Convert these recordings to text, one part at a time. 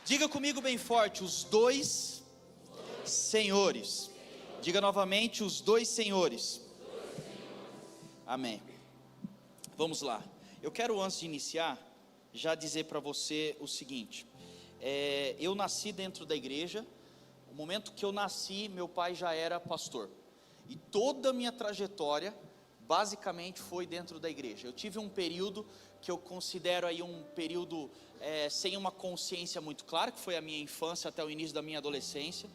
Diga comigo bem forte, os dois senhores. Diga novamente, os dois senhores. Amém. Vamos lá. Eu quero, antes de iniciar, já dizer para você o seguinte. Eu nasci dentro da igreja. No momento que eu nasci, meu pai já era pastor. E toda a minha trajetória, basicamente, foi dentro da igreja. Eu tive um período que eu considero aí um período sem uma consciência muito clara, que foi a minha infância até o início da minha adolescência.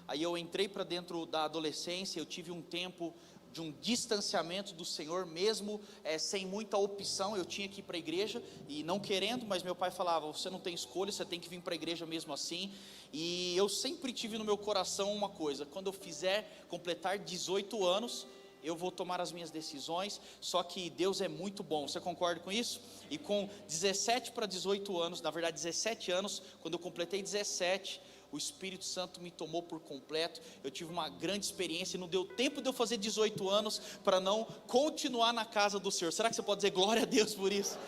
Aí eu entrei para dentro da adolescência, eu tive um tempo de um distanciamento do Senhor, mesmo sem muita opção. Eu tinha que ir para a igreja, e não querendo, mas meu pai falava, você não tem escolha, você tem que vir para a igreja mesmo assim. E eu sempre tive no meu coração uma coisa, quando eu completar 18 anos, eu vou tomar as minhas decisões. Só que Deus é muito bom, você concorda com isso? E com 17 para 18 anos, na verdade 17 anos, quando eu completei 17, o Espírito Santo me tomou por completo. Eu tive uma grande experiência, e não deu tempo de eu fazer 18 anos, para não continuar na casa do Senhor. Será que você pode dizer glória a Deus por isso?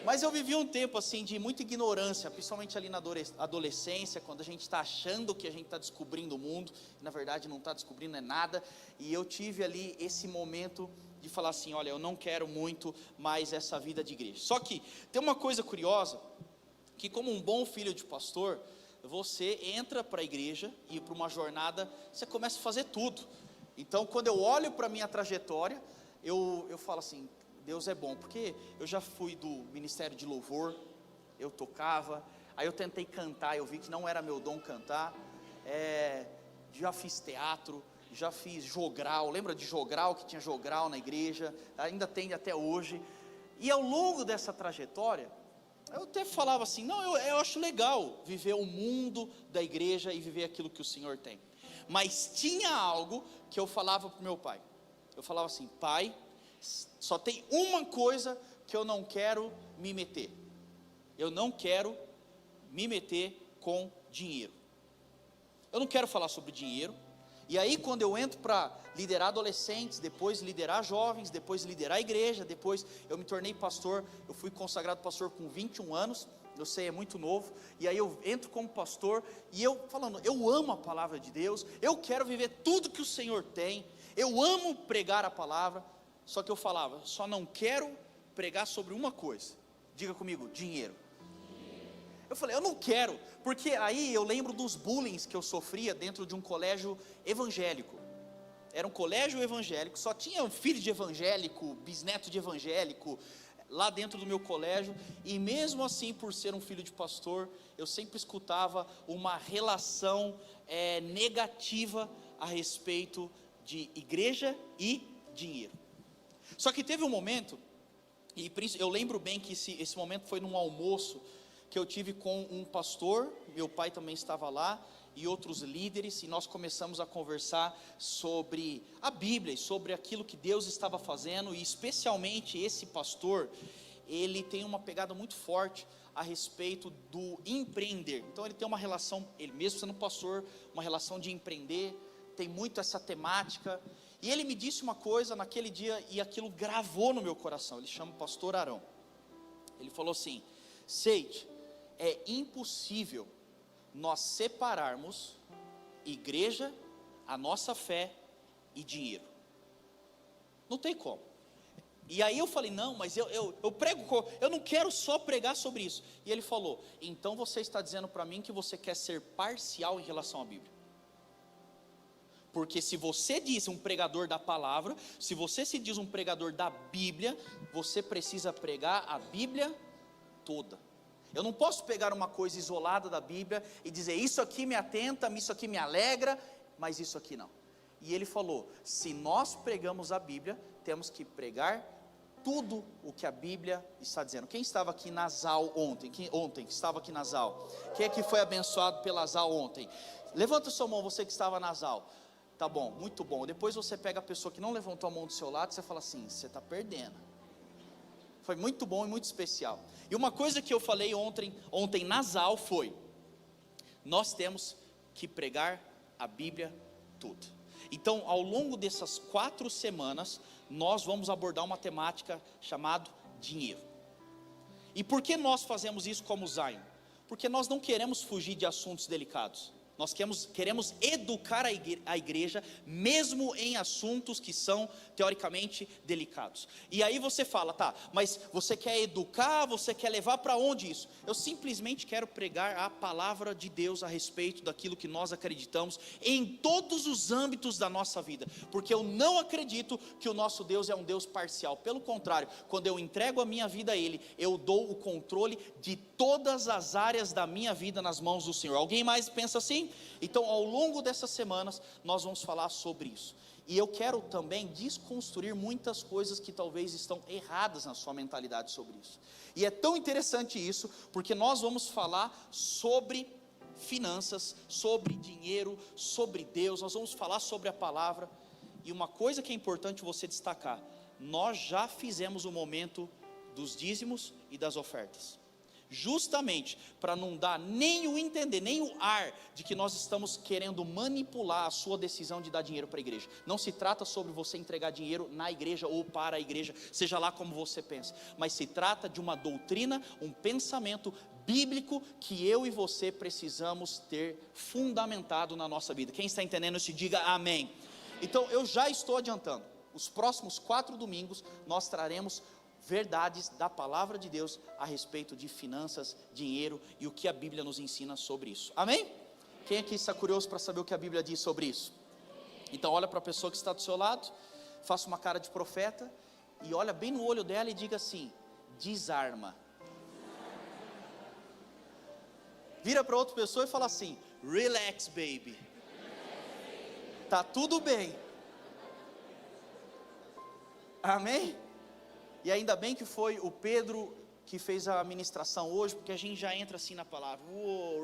Mas eu vivi um tempo assim de muita ignorância, principalmente ali na adolescência, quando a gente está achando que a gente está descobrindo o mundo, e na verdade não está descobrindo nada. E eu tive ali esse momento de falar assim, olha, eu não quero muito mais essa vida de igreja. Só que tem uma coisa curiosa, que como um bom filho de pastor, você entra para a igreja e para uma jornada, você começa a fazer tudo. Então quando eu olho para a minha trajetória, eu falo assim, Deus é bom, porque eu já fui do ministério de louvor, eu tocava, aí eu tentei cantar, eu vi que não era meu dom cantar, já fiz teatro, já fiz jogral, lembra de jogral, que tinha jogral na igreja, ainda tem até hoje. E ao longo dessa trajetória, eu até falava assim, não, eu acho legal viver o mundo da igreja e viver aquilo que o Senhor tem. Mas tinha algo que eu falava para o meu pai, eu falava assim, pai, só tem uma coisa que eu não quero me meter, eu não quero me meter com dinheiro, eu não quero falar sobre dinheiro. E aí quando eu entro para liderar adolescentes, depois liderar jovens, depois liderar a igreja, depois eu me tornei pastor, eu fui consagrado pastor com 21 anos, eu sei, é muito novo, e aí eu entro como pastor, e eu falando, eu amo a palavra de Deus, eu quero viver tudo que o Senhor tem, eu amo pregar a palavra, só que eu falava, só não quero pregar sobre uma coisa, diga comigo, dinheiro. Eu falei, eu não quero, porque aí eu lembro dos bullying que eu sofria dentro de um colégio evangélico. Era um colégio evangélico, só tinha um filho de evangélico, bisneto de evangélico, lá dentro do meu colégio. E mesmo assim, por ser um filho de pastor, eu sempre escutava uma relação negativa a respeito de igreja e dinheiro. Só que teve um momento, e eu lembro bem que esse momento foi num almoço, que eu tive com um pastor, meu pai também estava lá, e outros líderes, e nós começamos a conversar sobre a Bíblia, e sobre aquilo que Deus estava fazendo, e especialmente esse pastor, ele tem uma pegada muito forte a respeito do empreender. Então ele tem uma relação, ele mesmo sendo pastor, uma relação de empreender, tem muito essa temática, e ele me disse uma coisa naquele dia, e aquilo gravou no meu coração. Ele chama pastor Arão, ele falou assim, Seide, é impossível nós separarmos igreja, a nossa fé e dinheiro, não tem como. E aí eu falei, não, mas eu prego, eu não quero só pregar sobre isso. E ele falou, então você está dizendo para mim que você quer ser parcial em relação à Bíblia, porque se você diz um pregador da palavra, se você se diz um pregador da Bíblia, você precisa pregar a Bíblia toda. Eu não posso pegar uma coisa isolada da Bíblia e dizer, isso aqui me atenta, isso aqui me alegra, mas isso aqui não. E ele falou, se nós pregamos a Bíblia, temos que pregar tudo o que a Bíblia está dizendo. Quem estava aqui na Zal ontem? Quem estava aqui na Zal? Quem é que foi abençoado pela Zal ontem? Levanta sua mão, você que estava na Zal. Tá bom, muito bom. Depois você pega a pessoa que não levantou a mão do seu lado, e você fala assim, você está perdendo. Foi muito bom e muito especial. E uma coisa que eu falei ontem na Zal foi, nós temos que pregar a Bíblia toda. Então ao longo dessas 4 semanas, nós vamos abordar uma temática chamada dinheiro. E por que nós fazemos isso como Zion? Porque nós não queremos fugir de assuntos delicados. Nós queremos educar a igreja, mesmo em assuntos que são teoricamente delicados. E aí você fala, tá, mas você quer educar, você quer levar para onde isso? Eu simplesmente quero pregar a palavra de Deus a respeito daquilo que nós acreditamos, em todos os âmbitos da nossa vida. Porque eu não acredito que o nosso Deus é um Deus parcial. Pelo contrário, quando eu entrego a minha vida a Ele, eu dou o controle de todas as áreas da minha vida nas mãos do Senhor. Alguém mais pensa assim? Então, ao longo dessas semanas, nós vamos falar sobre isso. E eu quero também desconstruir muitas coisas que talvez estão erradas na sua mentalidade sobre isso. E é tão interessante isso, porque nós vamos falar sobre finanças, sobre dinheiro, sobre Deus, nós vamos falar sobre a palavra. E uma coisa que é importante você destacar: nós já fizemos o momento dos dízimos e das ofertas, justamente para não dar nem o entender, nem o ar de que nós estamos querendo manipular a sua decisão de dar dinheiro para a igreja. Não se trata sobre você entregar dinheiro na igreja ou para a igreja, seja lá como você pensa, mas se trata de uma doutrina, um pensamento bíblico que eu e você precisamos ter fundamentado na nossa vida. Quem está entendendo isso, diga amém. Então eu já estou adiantando, os próximos 4 domingos nós traremos verdades da palavra de Deus a respeito de finanças, dinheiro e o que a Bíblia nos ensina sobre isso. Amém? Quem aqui está curioso para saber o que a Bíblia diz sobre isso? Então olha para a pessoa que está do seu lado, faça uma cara de profeta e olha bem no olho dela e diga assim: desarma. Vira para outra pessoa e fala assim: relax, baby. Tá tudo bem. Amém? E ainda bem que foi o Pedro que fez a ministração hoje, porque a gente já entra assim na palavra,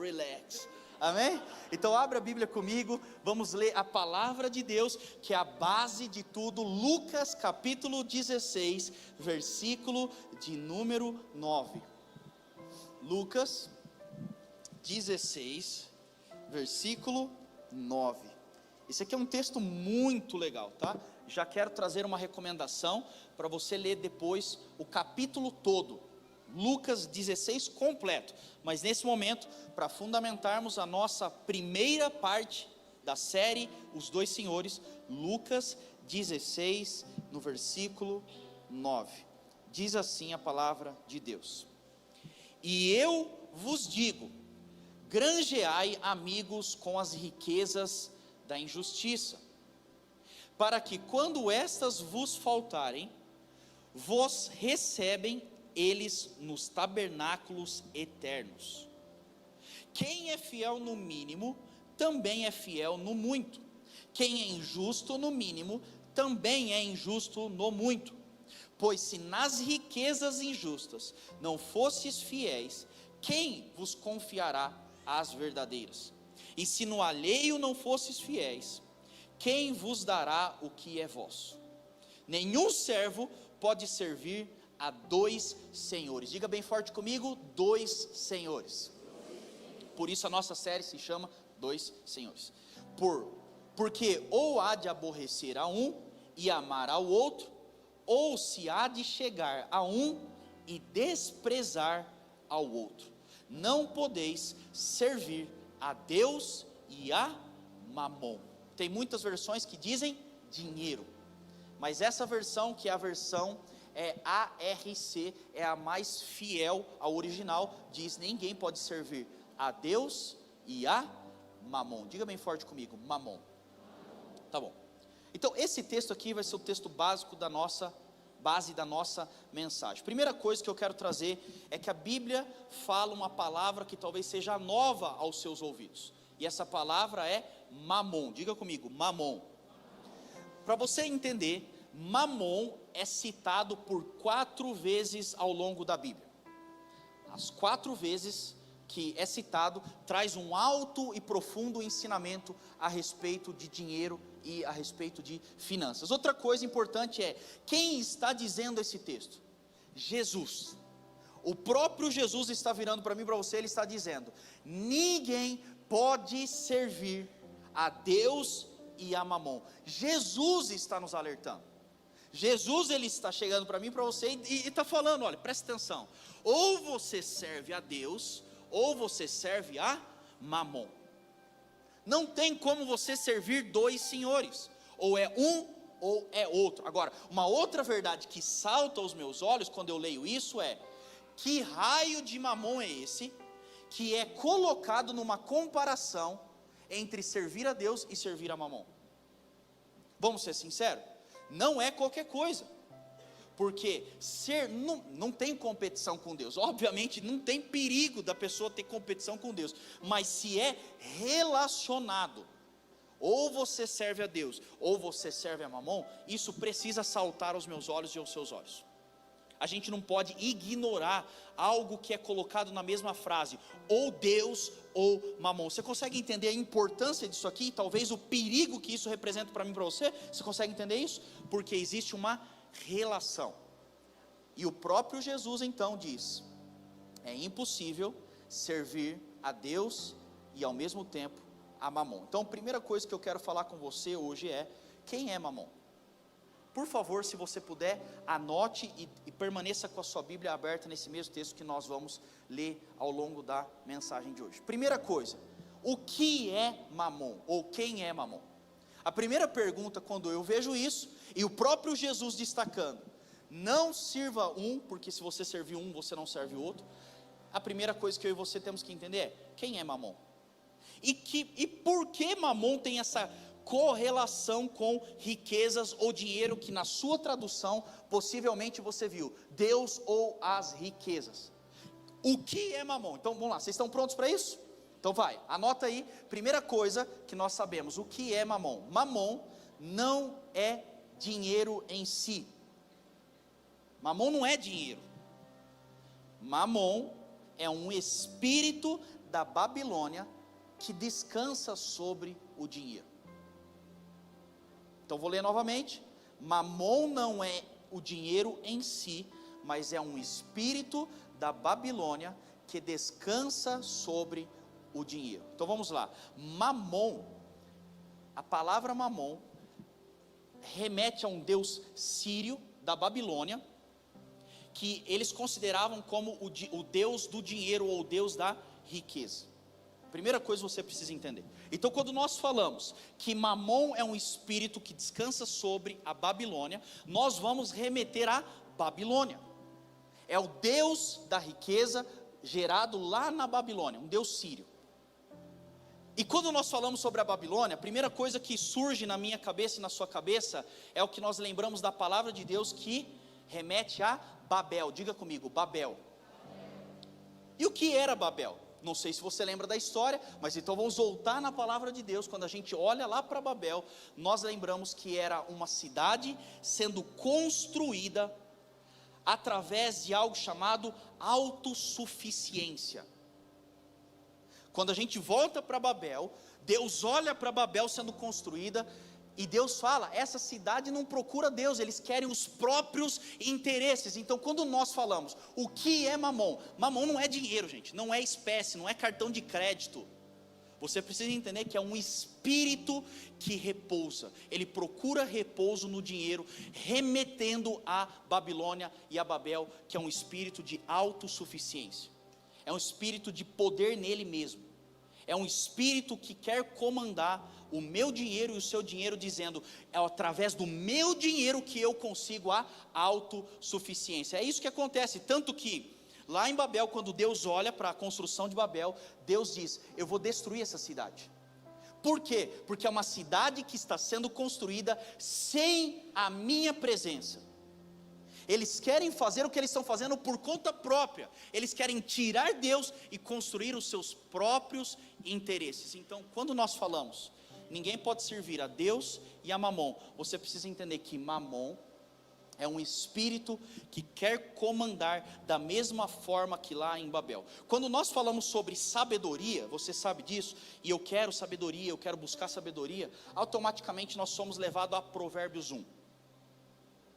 relax, amém? Então abre a Bíblia comigo, vamos ler a palavra de Deus, que é a base de tudo. Lucas capítulo 16, versículo de número 9. Lucas 16, versículo 9. Esse aqui é um texto muito legal, tá? Já quero trazer uma recomendação para você ler depois o capítulo todo, Lucas 16 completo, mas nesse momento, para fundamentarmos a nossa primeira parte da série Os Dois Senhores, Lucas 16, no versículo 9, diz assim a palavra de Deus: e eu vos digo, granjeai amigos com as riquezas da injustiça, para que quando estas vos faltarem, vos recebem eles nos tabernáculos eternos. Quem é fiel no mínimo, também é fiel no muito. Quem é injusto no mínimo, também é injusto no muito. Pois se nas riquezas injustas não fostes fiéis, quem vos confiará as verdadeiras? E se no alheio não fostes fiéis, quem vos dará o que é vosso? Nenhum servo pode servir a 2 senhores. Diga bem forte comigo: 2 senhores. Por isso a nossa série se chama 2 senhores. Porque ou há de aborrecer a um e amar ao outro, ou se há de chegar a um e desprezar ao outro. Não podeis servir a Deus e a Mamon. Tem muitas versões que dizem dinheiro, mas essa versão, que é a versão ARC, é a mais fiel ao original, diz: ninguém pode servir a Deus e a Mamon. Diga bem forte comigo: Mamon. Tá bom. Então esse texto aqui vai ser o texto básico da nossa base da nossa mensagem. Primeira coisa que eu quero trazer é que a Bíblia fala uma palavra que talvez seja nova aos seus ouvidos, e essa palavra é Mamon. Diga comigo: Mamon. Para você entender, Mamon é citado por 4 vezes ao longo da Bíblia. As 4 vezes que é citado traz um alto e profundo ensinamento a respeito de dinheiro e a respeito de finanças. Outra coisa importante é: quem está dizendo esse texto? Jesus. O próprio Jesus está virando para mim e para você, ele está dizendo: ninguém pode servir a Deus e a Mamon. Jesus está nos alertando. Jesus, ele está chegando para mim e para você e está falando: olha, presta atenção, ou você serve a Deus ou você serve a Mamon. Não tem como você servir dois senhores, ou é um ou é outro. Agora, uma outra verdade que salta aos meus olhos quando eu leio isso é: que raio de Mamon é esse que é colocado numa comparação entre servir a Deus e servir a Mamon? Vamos ser sinceros, não é qualquer coisa, porque não tem competição com Deus. Obviamente não tem perigo da pessoa ter competição com Deus, mas se é relacionado, ou você serve a Deus, ou você serve a Mamon, isso precisa saltar aos meus olhos e aos seus olhos. A gente não pode ignorar algo que é colocado na mesma frase, ou Deus ou Mamon. Você consegue entender a importância disso aqui? Talvez o perigo que isso representa para mim e para você? Você consegue entender isso? Porque existe uma relação. E o próprio Jesus então diz: é impossível servir a Deus e ao mesmo tempo a Mamon. Então a primeira coisa que eu quero falar com você hoje é: quem é Mamon? Por favor, se você puder, anote e permaneça com a sua Bíblia aberta nesse mesmo texto que nós vamos ler ao longo da mensagem de hoje. Primeira coisa, o que é Mamon? Ou quem é Mamon? A primeira pergunta, quando eu vejo isso, e o próprio Jesus destacando: não sirva um, porque se você servir um, você não serve o outro. A primeira coisa que eu e você temos que entender é: quem é Mamon? E por que Mamon tem essa correlação com riquezas ou dinheiro, que na sua tradução possivelmente você viu, Deus ou as riquezas? O que é Mamon? Então vamos lá, vocês estão prontos para isso? Então vai, anota aí. Primeira coisa que nós sabemos, o que é Mamon? Mamon não é dinheiro em si. Mamon não é dinheiro. Mamon é um espírito da Babilônia que descansa sobre o dinheiro. Então vou ler novamente: Mamon não é o dinheiro em si, mas é um espírito da Babilônia que descansa sobre o dinheiro. Então vamos lá. Mamon, a palavra Mamon remete a um deus sírio da Babilônia, que eles consideravam como o deus do dinheiro, ou o deus da riqueza. Primeira coisa você precisa entender. Então quando nós falamos que Mamon é um espírito que descansa sobre a Babilônia, nós vamos remeter à Babilônia. É o deus da riqueza gerado lá na Babilônia, um deus sírio. E quando nós falamos sobre a Babilônia, a primeira coisa que surge na minha cabeça e na sua cabeça é o que nós lembramos da palavra de Deus, que remete a Babel. Diga comigo, Babel. E o que era Babel? Não sei se você lembra da história, mas então vamos voltar na palavra de Deus. Quando a gente olha lá para Babel, nós lembramos que era uma cidade sendo construída através de algo chamado autossuficiência. Quando a gente volta para Babel, Deus olha para Babel sendo construída, e Deus fala: essa cidade não procura Deus, eles querem os próprios interesses. Então quando nós falamos, o que é Mamon? Mamon não é dinheiro, gente, não é espécie, não é cartão de crédito. Você precisa entender que é um espírito que repousa. Ele procura repouso no dinheiro, remetendo a Babilônia e a Babel, que é um espírito de autossuficiência. É um espírito de poder nele mesmo. É um espírito que quer comandar o meu dinheiro e o seu dinheiro, dizendo: é através do meu dinheiro que eu consigo a autossuficiência. É isso que acontece, tanto que lá em Babel, quando Deus olha para a construção de Babel, Deus diz: eu vou destruir essa cidade. Por quê? Porque é uma cidade que está sendo construída sem a minha presença. Eles querem fazer o que eles estão fazendo por conta própria. Eles querem tirar Deus e construir os seus próprios interesses. Então, quando nós falamos, ninguém pode servir a Deus e a Mamon, você precisa entender que Mamon é um espírito que quer comandar da mesma forma que lá em Babel. Quando nós falamos sobre sabedoria, você sabe disso, e eu quero sabedoria, eu quero buscar sabedoria, automaticamente nós somos levados a Provérbios 1.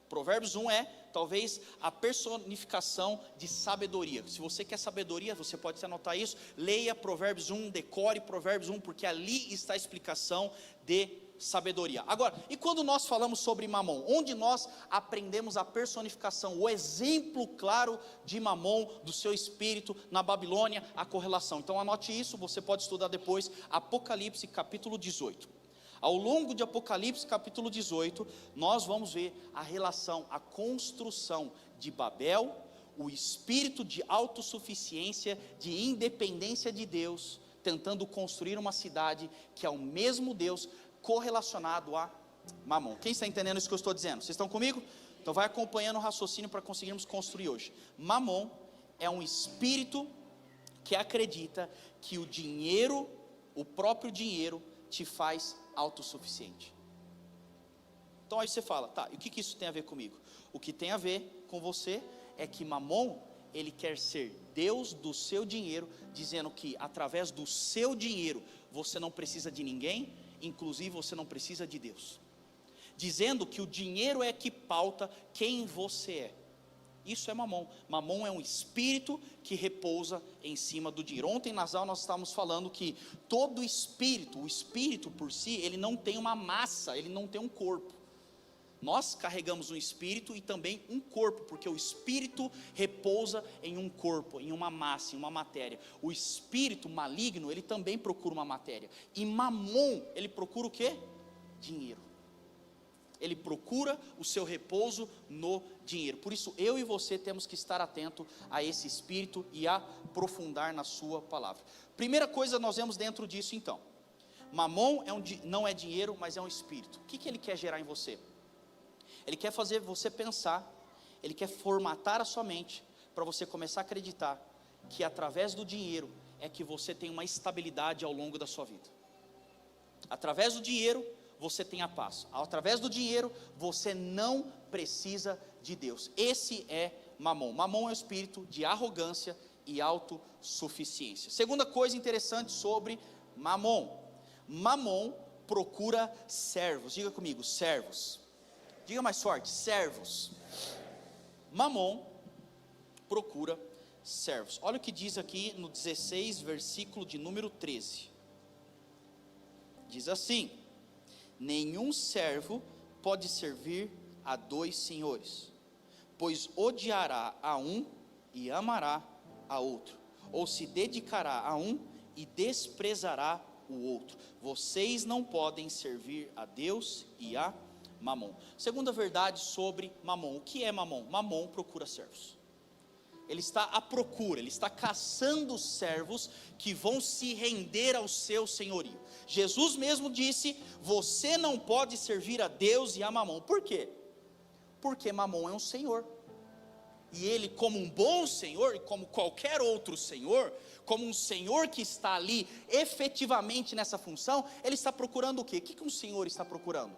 Provérbios 1 é talvez a personificação de sabedoria. Se você quer sabedoria, você pode anotar isso, leia Provérbios 1, decore Provérbios 1, porque ali está a explicação de sabedoria. Agora, e quando nós falamos sobre Mamon? Onde nós aprendemos a personificação, o exemplo claro de Mamon, do seu espírito, na Babilônia, a correlação. Então anote isso, você pode estudar depois, Apocalipse capítulo 18. Ao longo de Apocalipse capítulo 18, nós vamos ver a relação, a construção de Babel, o espírito de autossuficiência, de independência de Deus, tentando construir uma cidade que é o mesmo Deus, correlacionado a Mamon. Quem está entendendo isso que eu estou dizendo? Vocês estão comigo? Então vai acompanhando o raciocínio para conseguirmos construir hoje. Mamon é um espírito que acredita que o dinheiro, o próprio dinheiro, te faz autossuficiente. Então aí você fala, tá, e o que isso tem a ver comigo? O que tem a ver com você é que Mamon, ele quer ser Deus do seu dinheiro, dizendo que através do seu dinheiro, você não precisa de ninguém, inclusive você não precisa de Deus, dizendo que o dinheiro é que pauta quem você é. Isso é Mamon. Mamon é um espírito que repousa em cima do dinheiro. Ontem nas aulas nós estávamos falando que todo espírito, o espírito por si, ele não tem uma massa, ele não tem um corpo. Nós carregamos um espírito e também um corpo, porque o espírito repousa em um corpo, em uma massa, em uma matéria. O espírito maligno, ele também procura uma matéria. E Mamon, ele procura o quê? Dinheiro. Ele procura o seu repouso no dinheiro. Por isso eu e você temos que estar atento a esse espírito e aprofundar na sua palavra. Primeira coisa nós vemos dentro disso então. Mamon não é dinheiro, mas é um espírito. O que ele quer gerar em você? Ele quer fazer você pensar, ele quer formatar a sua mente, para você começar a acreditar, que através do dinheiro, é que você tem uma estabilidade ao longo da sua vida. Através do dinheiro, você tem a paz. Através do dinheiro, você não precisa de Deus. Esse é Mamon. Mamon é o espírito de arrogância e autossuficiência. Segunda coisa interessante sobre Mamon. Mamon procura servos. Diga comigo, servos. Diga mais forte, servos. Mamon procura servos. Olha o que diz aqui no 16, versículo de número 13. Diz assim: nenhum servo pode servir a dois senhores, pois odiará a um e amará a outro, ou se dedicará a um e desprezará o outro. Vocês não podem servir a Deus e a Mamon. Segunda verdade sobre Mamon. O que é Mamon? Mamon procura servos. Ele está à procura, ele está caçando servos que vão se render ao seu senhorio. Jesus mesmo disse: você não pode servir a Deus e a Mamon. Por quê? Porque Mamon é um senhor. E ele, como um bom senhor, e como qualquer outro senhor, como um senhor que está ali efetivamente nessa função, ele está procurando o quê? O que um senhor está procurando?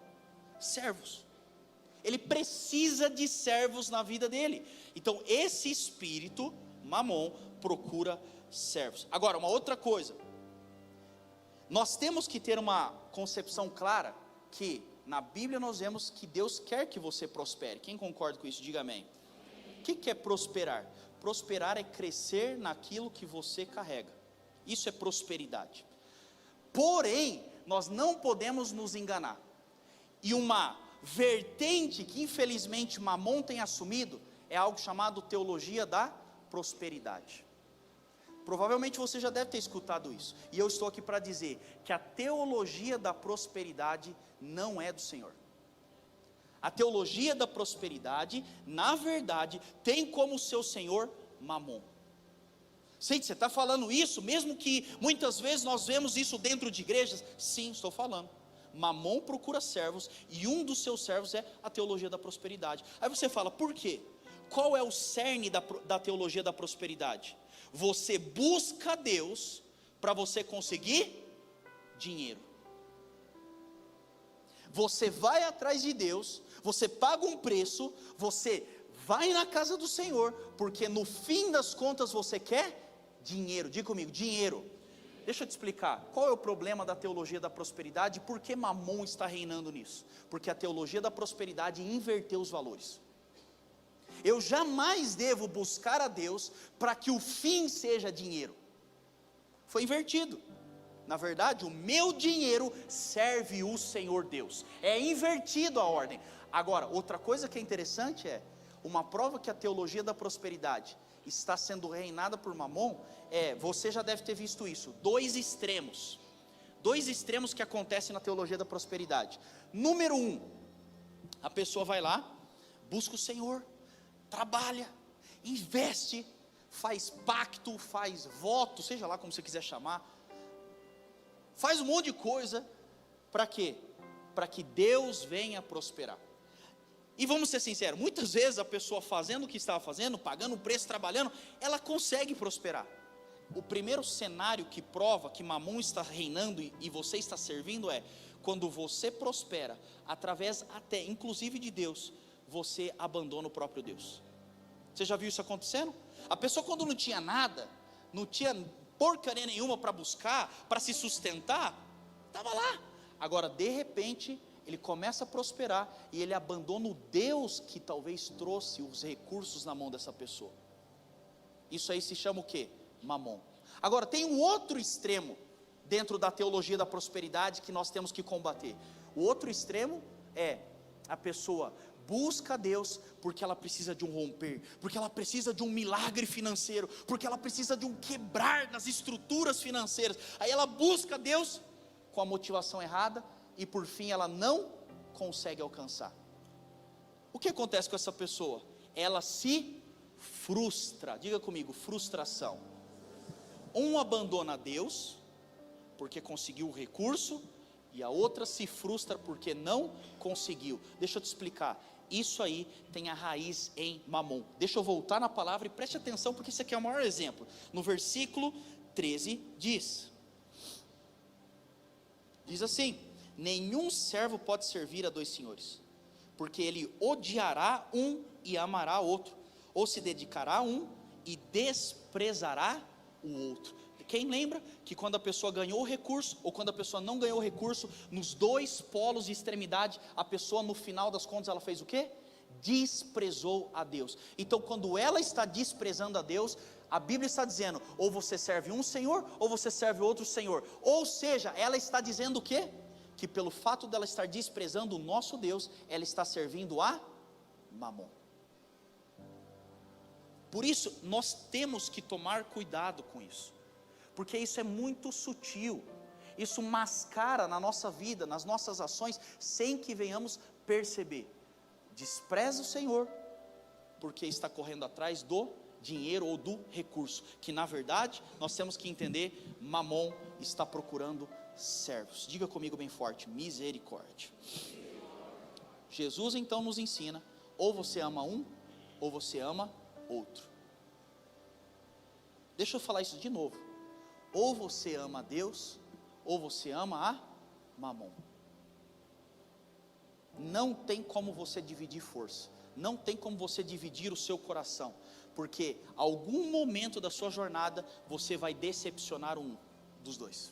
Servos. Ele precisa de servos na vida dele. Então esse espírito, Mamon, procura servos. Agora, uma outra coisa, nós temos que ter uma concepção clara, que na Bíblia nós vemos que Deus quer que você prospere. Quem concorda com isso, diga amém. O que é prosperar? Prosperar é crescer naquilo que você carrega. Isso é prosperidade. Porém, nós não podemos nos enganar. E uma vertente que infelizmente Mamon tem assumido é algo chamado teologia da prosperidade. Provavelmente você já deve ter escutado isso, e eu estou aqui para dizer que a teologia da prosperidade não é do Senhor. A teologia da prosperidade, na verdade, tem como seu senhor Mamon. Você está falando isso, mesmo que muitas vezes nós vemos isso dentro de igrejas? Sim, estou falando. Mamon procura servos, e um dos seus servos é a teologia da prosperidade. Aí você fala, por quê? Qual é o cerne da teologia da prosperidade? Você busca Deus para você conseguir dinheiro. Você vai atrás de Deus, você paga um preço, você vai na casa do Senhor, porque no fim das contas você quer dinheiro. Diga comigo, dinheiro. Deixa eu te explicar, qual é o problema da teologia da prosperidade e por que Mamon está reinando nisso? Porque a teologia da prosperidade inverteu os valores. Eu jamais devo buscar a Deus para que o fim seja dinheiro. Foi invertido. Na verdade, o meu dinheiro serve o Senhor Deus. É invertido a ordem. Agora, outra coisa que é interessante é, uma prova que a teologia da prosperidade está sendo reinada por Mamon, você já deve ter visto isso, dois extremos que acontecem na teologia da prosperidade. Número 1, a pessoa vai lá, busca o Senhor, trabalha, investe, faz pacto, faz voto, seja lá como você quiser chamar, faz um monte de coisa, para quê? Para que Deus venha prosperar. E vamos ser sinceros, muitas vezes a pessoa fazendo o que estava fazendo, pagando o preço, trabalhando, ela consegue prosperar. O primeiro cenário que prova que Mamon está reinando e você está servindo quando você prospera, através até inclusive de Deus, você abandona o próprio Deus. Você já viu isso acontecendo? A pessoa quando não tinha nada, não tinha porcaria nenhuma para buscar, para se sustentar, estava lá. Agora de repente ele começa a prosperar e ele abandona o Deus que talvez trouxe os recursos na mão dessa pessoa. Isso aí se chama o quê? Mamon. Agora tem um outro extremo dentro da teologia da prosperidade que nós temos que combater. O outro extremo é a pessoa busca a Deus porque ela precisa de um romper, porque ela precisa de um milagre financeiro, porque ela precisa de um quebrar nas estruturas financeiras. Aí ela busca a Deus com a motivação errada e por fim ela não consegue alcançar. O que acontece com essa pessoa? Ela se frustra. Diga comigo, frustração. Um abandona a Deus porque conseguiu o recurso e a outra se frustra porque não conseguiu. Deixa eu te explicar. Isso aí tem a raiz em Mamon. Deixa eu voltar na palavra e preste atenção, porque isso aqui é o maior exemplo. No versículo 13 diz assim: nenhum servo pode servir a dois senhores, porque ele odiará um e amará outro, ou se dedicará a um e desprezará o outro. Quem lembra que quando a pessoa ganhou o recurso, ou quando a pessoa não ganhou o recurso, nos dois polos de extremidade, a pessoa no final das contas, ela fez o quê? Desprezou a Deus. Então quando ela está desprezando a Deus, a Bíblia está dizendo, ou você serve um Senhor, ou você serve outro Senhor. Ou seja, ela está dizendo o quê? Que pelo fato dela estar desprezando o nosso Deus, ela está servindo a Mamon. Por isso, nós temos que tomar cuidado com isso, porque isso é muito sutil, isso mascara na nossa vida, nas nossas ações, sem que venhamos perceber. Despreza o Senhor, porque está correndo atrás do dinheiro ou do recurso, que na verdade, nós temos que entender, Mamon está procurando servos. Diga comigo bem forte, misericórdia. Jesus então nos ensina, ou você ama um, ou você ama outro. Deixa eu falar isso de novo. Ou você ama a Deus, ou você ama a Mamon. Não tem como você dividir força, não tem como você dividir o seu coração, porque algum momento da sua jornada, você vai decepcionar um dos dois,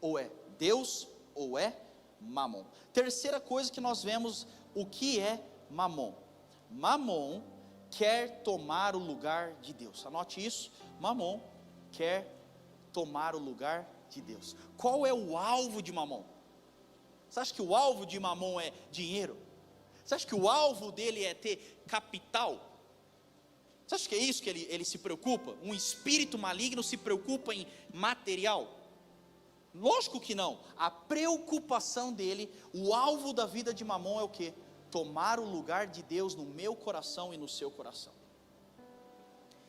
ou é Deus, ou é Mamon. Terceira coisa que nós vemos, o que é Mamon? Mamon quer tomar o lugar de Deus. Anote isso, Mamon quer tomar o lugar de Deus. Qual é o alvo de Mamon? Você acha que o alvo de Mamon é dinheiro? Você acha que o alvo dele é ter capital? Você acha que é isso que ele se preocupa? Um espírito maligno se preocupa em material? Lógico que não. A preocupação dele, o alvo da vida de Mamon é o quê? Tomar o lugar de Deus no meu coração e no seu coração.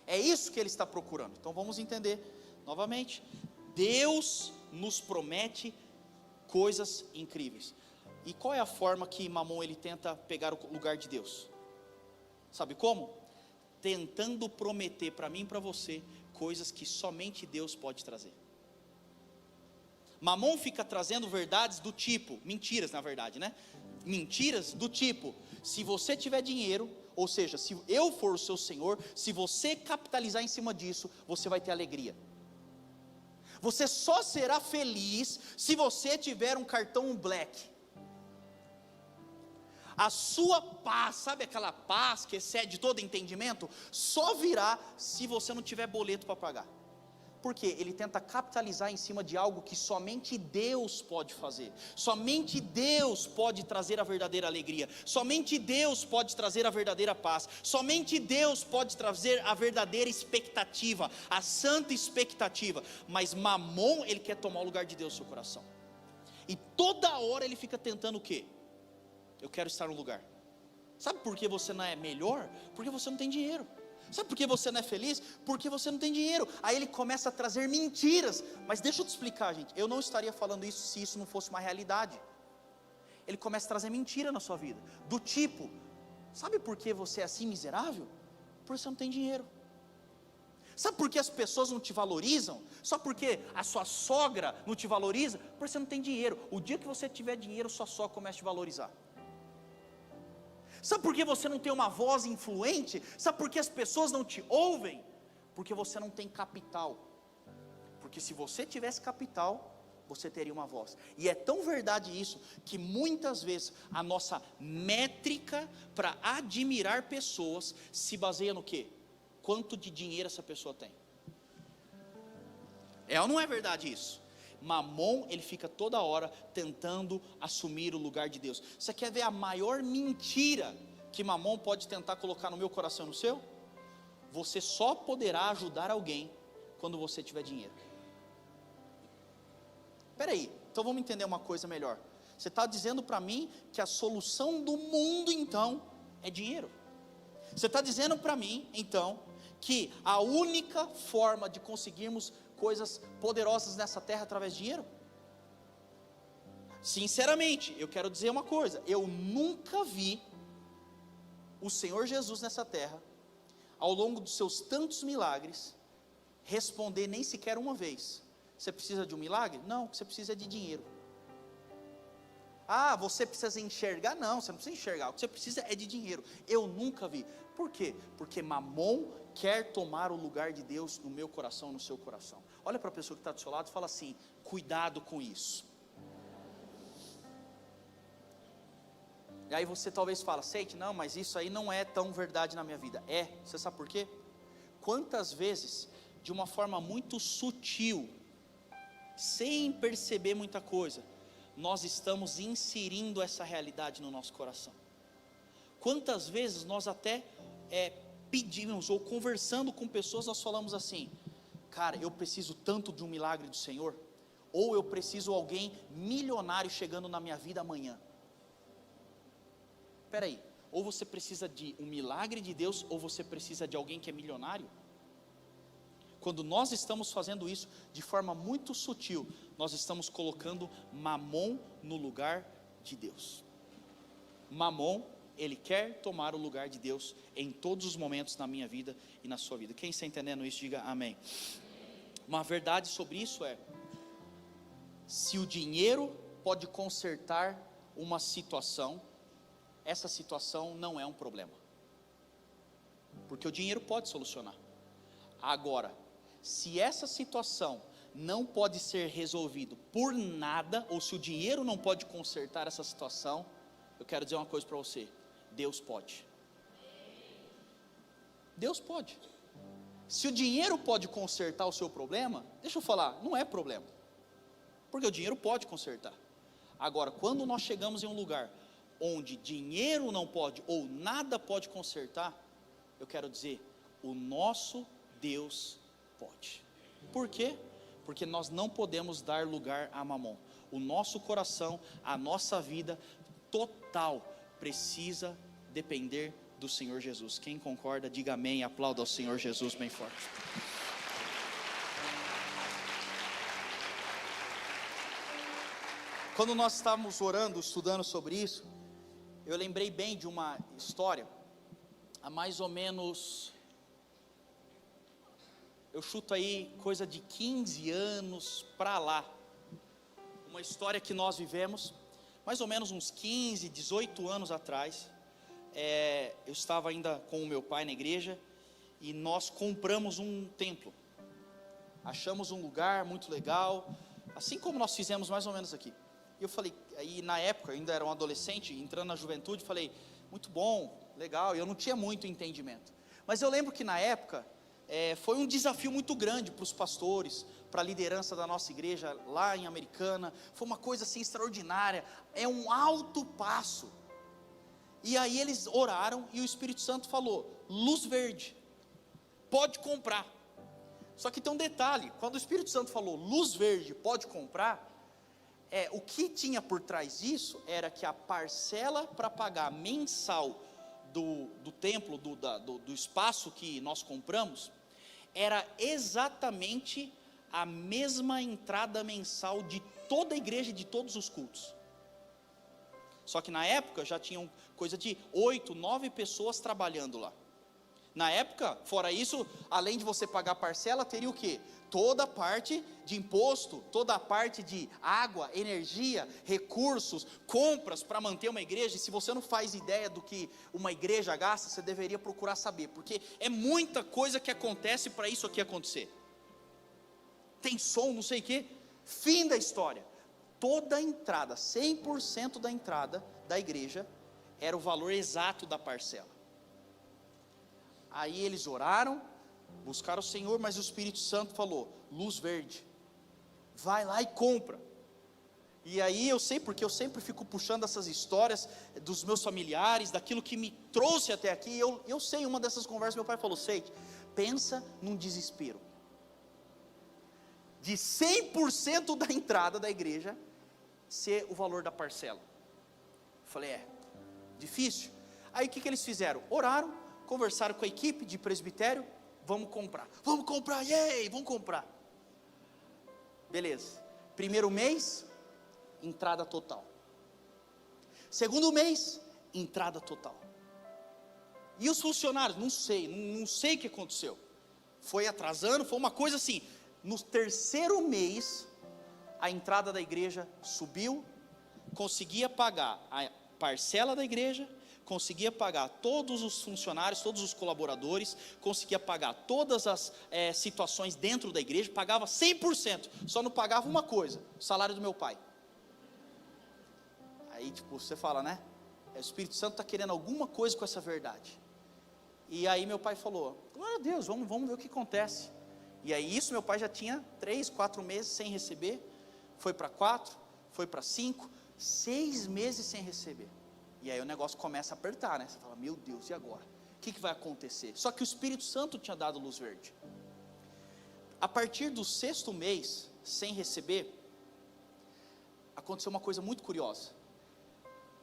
É isso que ele está procurando. Então vamos entender novamente. Deus nos promete coisas incríveis. E qual é a forma que Mamon ele tenta pegar o lugar de Deus? Sabe como? Tentando prometer para mim e para você coisas que somente Deus pode trazer. Mamon fica trazendo verdades do tipo, mentiras na verdade, né? Mentiras do tipo, se você tiver dinheiro, ou seja, se eu for o seu Senhor, se você capitalizar em cima disso, você vai ter alegria. Você só será feliz se você tiver um cartão black. A sua paz, sabe aquela paz que excede todo entendimento? Só virá se você não tiver boleto para pagar. Porque ele tenta capitalizar em cima de algo que somente Deus pode fazer. Somente Deus pode trazer a verdadeira alegria. Somente Deus pode trazer a verdadeira paz. Somente Deus pode trazer a verdadeira expectativa, a santa expectativa. Mas Mamon, ele quer tomar o lugar de Deus no seu coração. E toda hora ele fica tentando o quê? Eu quero estar no lugar. Sabe por que você não é melhor? Porque você não tem dinheiro. Sabe por que você não é feliz? Porque você não tem dinheiro. Aí ele começa a trazer mentiras. Mas deixa eu te explicar, gente. Eu não estaria falando isso se isso não fosse uma realidade. Ele começa a trazer mentira na sua vida. Do tipo, sabe por que você é assim miserável? Porque você não tem dinheiro. Sabe por que as pessoas não te valorizam? Só porque a sua sogra não te valoriza? Porque você não tem dinheiro. O dia que você tiver dinheiro, sua sogra começa a te valorizar. Sabe por que você não tem uma voz influente? Sabe por que as pessoas não te ouvem? Porque você não tem capital. Porque se você tivesse capital, você teria uma voz. E é tão verdade isso, que muitas vezes a nossa métrica para admirar pessoas se baseia no quê? Quanto de dinheiro essa pessoa tem. É ou não é verdade isso? Mamon, ele fica toda hora tentando assumir o lugar de Deus. Você quer ver a maior mentira que Mamon pode tentar colocar no meu coração e no seu? Você só poderá ajudar alguém quando você tiver dinheiro. Espera aí, então vamos entender uma coisa melhor. Você está dizendo para mim que a solução do mundo então é dinheiro. Você está dizendo para mim então que a única forma de conseguirmos coisas poderosas nessa terra através de dinheiro? Sinceramente, eu quero dizer uma coisa: eu nunca vi o Senhor Jesus nessa terra, ao longo dos seus tantos milagres, responder nem sequer uma vez: você precisa de um milagre? Não, você precisa de dinheiro. Ah, você precisa enxergar? Não, você não precisa enxergar, o que você precisa é de dinheiro. Eu nunca vi. Por quê? Porque Mamon quer tomar o lugar de Deus no meu coração, no seu coração. Olha para a pessoa que está do seu lado e fala assim: cuidado com isso. E aí você talvez fala: Seite, não, mas isso aí não é tão verdade na minha vida. É, você sabe por quê? Quantas vezes, de uma forma muito sutil, sem perceber muita coisa, nós estamos inserindo essa realidade no nosso coração. Quantas vezes nós até pedimos, ou conversando com pessoas, nós falamos assim: cara, eu preciso tanto de um milagre do Senhor, ou eu preciso de alguém milionário chegando na minha vida amanhã. Espera aí, ou você precisa de um milagre de Deus, ou você precisa de alguém que é milionário? Quando nós estamos fazendo isso de forma muito sutil, nós estamos colocando Mamon no lugar de Deus. Mamon, ele quer tomar o lugar de Deus em todos os momentos na minha vida e na sua vida. Quem está entendendo isso, diga amém. Uma verdade sobre isso é: se o dinheiro pode consertar uma situação, essa situação não é um problema, porque o dinheiro pode solucionar. Agora, se essa situação não pode ser resolvida por nada, ou se o dinheiro não pode consertar essa situação, eu quero dizer uma coisa para você: Deus pode. Deus pode. Se o dinheiro pode consertar o seu problema, deixa eu falar, não é problema, porque o dinheiro pode consertar. Agora, quando nós chegamos em um lugar onde dinheiro não pode, ou nada pode consertar, eu quero dizer, o nosso Deus pode. Por quê? Porque nós não podemos dar lugar a Mamon. O nosso coração, a nossa vida total precisa depender do Senhor Jesus. Quem concorda, diga amém e aplauda ao Senhor Jesus bem forte. Quando nós estávamos orando, estudando sobre isso, eu lembrei bem de uma história. Há mais ou menos, eu chuto aí, coisa de 15 anos para lá. Uma história que nós vivemos, mais ou menos uns 15, 18 anos atrás. Eu estava ainda com o meu pai na igreja, e nós compramos um templo. Achamos um lugar muito legal, assim como nós fizemos mais ou menos aqui. E eu falei, aí na época, eu ainda era um adolescente, entrando na juventude, falei, muito bom, legal, e eu não tinha muito entendimento. Mas eu lembro que na época, foi um desafio muito grande para os pastores, para a liderança da nossa igreja lá em Americana. Foi uma coisa assim extraordinária, é um alto passo. E aí eles oraram e o Espírito Santo falou: luz verde, pode comprar. Só que tem um detalhe: quando o Espírito Santo falou luz verde, pode comprar, o que tinha por trás disso era que a parcela para pagar mensal do templo, do espaço que nós compramos, era exatamente a mesma entrada mensal de toda a igreja e de todos os cultos. Só que na época já tinham coisa de 8, 9 pessoas trabalhando lá. Na época, fora isso, além de você pagar parcela, teria o quê? Toda a parte de imposto, toda a parte de água, energia, recursos, compras para manter uma igreja. E se você não faz ideia do que uma igreja gasta, você deveria procurar saber, porque é muita coisa que acontece para isso aqui acontecer. Tem som, não sei o quê. Fim da história. Toda a entrada, 100% da entrada da igreja, era o valor exato da parcela. Aí eles oraram, buscaram o Senhor, mas o Espírito Santo falou: luz verde, vai lá e compra. E aí eu sei, porque eu sempre fico puxando essas histórias dos meus familiares, daquilo que me trouxe até aqui. Eu sei, uma dessas conversas meu pai falou: Seite, pensa num desespero de 100% da entrada da igreja ser o valor da parcela. Eu falei: difícil. Aí o que eles fizeram? Oraram, conversaram com a equipe de presbitério: vamos comprar, yay, vamos comprar. Beleza, primeiro mês, entrada total. Segundo mês, entrada total. E os funcionários? Não sei o que aconteceu. Foi atrasando, foi uma coisa assim. No terceiro mês, a entrada da igreja subiu, conseguia pagar a parcela da igreja, conseguia pagar todos os funcionários, todos os colaboradores, conseguia pagar todas as situações dentro da igreja, pagava 100%, só não pagava uma coisa: o salário do meu pai. Aí tipo, você fala, né? O Espírito Santo está querendo alguma coisa com essa verdade. E aí meu pai falou: glória a Deus, vamos ver o que acontece. E aí isso, meu pai já tinha 3, 4 meses sem receber, foi para 4, foi para 5, 6 meses sem receber. E aí o negócio começa a apertar, né? Você fala: meu Deus, e agora? O que vai acontecer? Só que o Espírito Santo tinha dado luz verde. A partir do 6º mês, sem receber, aconteceu uma coisa muito curiosa.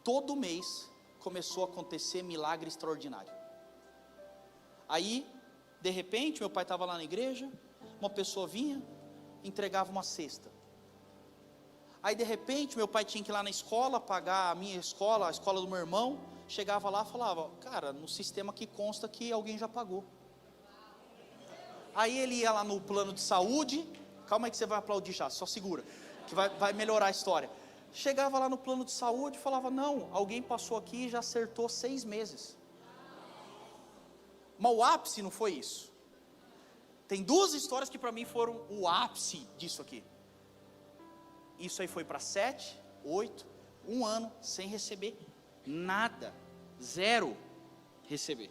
Todo mês começou a acontecer milagre extraordinário. Aí, de repente, meu pai estava lá na igreja, uma pessoa vinha, entregava uma cesta. Aí de repente meu pai tinha que ir lá na escola, pagar a minha escola, a escola do meu irmão. Chegava lá e falava: cara, no sistema que consta que alguém já pagou. Aí ele ia lá no plano de saúde. Calma aí que você vai aplaudir já, só segura, que vai melhorar a história. Chegava lá no plano de saúde e falava: não, alguém passou aqui e já acertou 6 meses. Mas o ápice não foi isso. Tem 2 histórias que para mim foram o ápice disso aqui. Isso aí foi para 7, 8, 1 ano sem receber nada, 0 receber,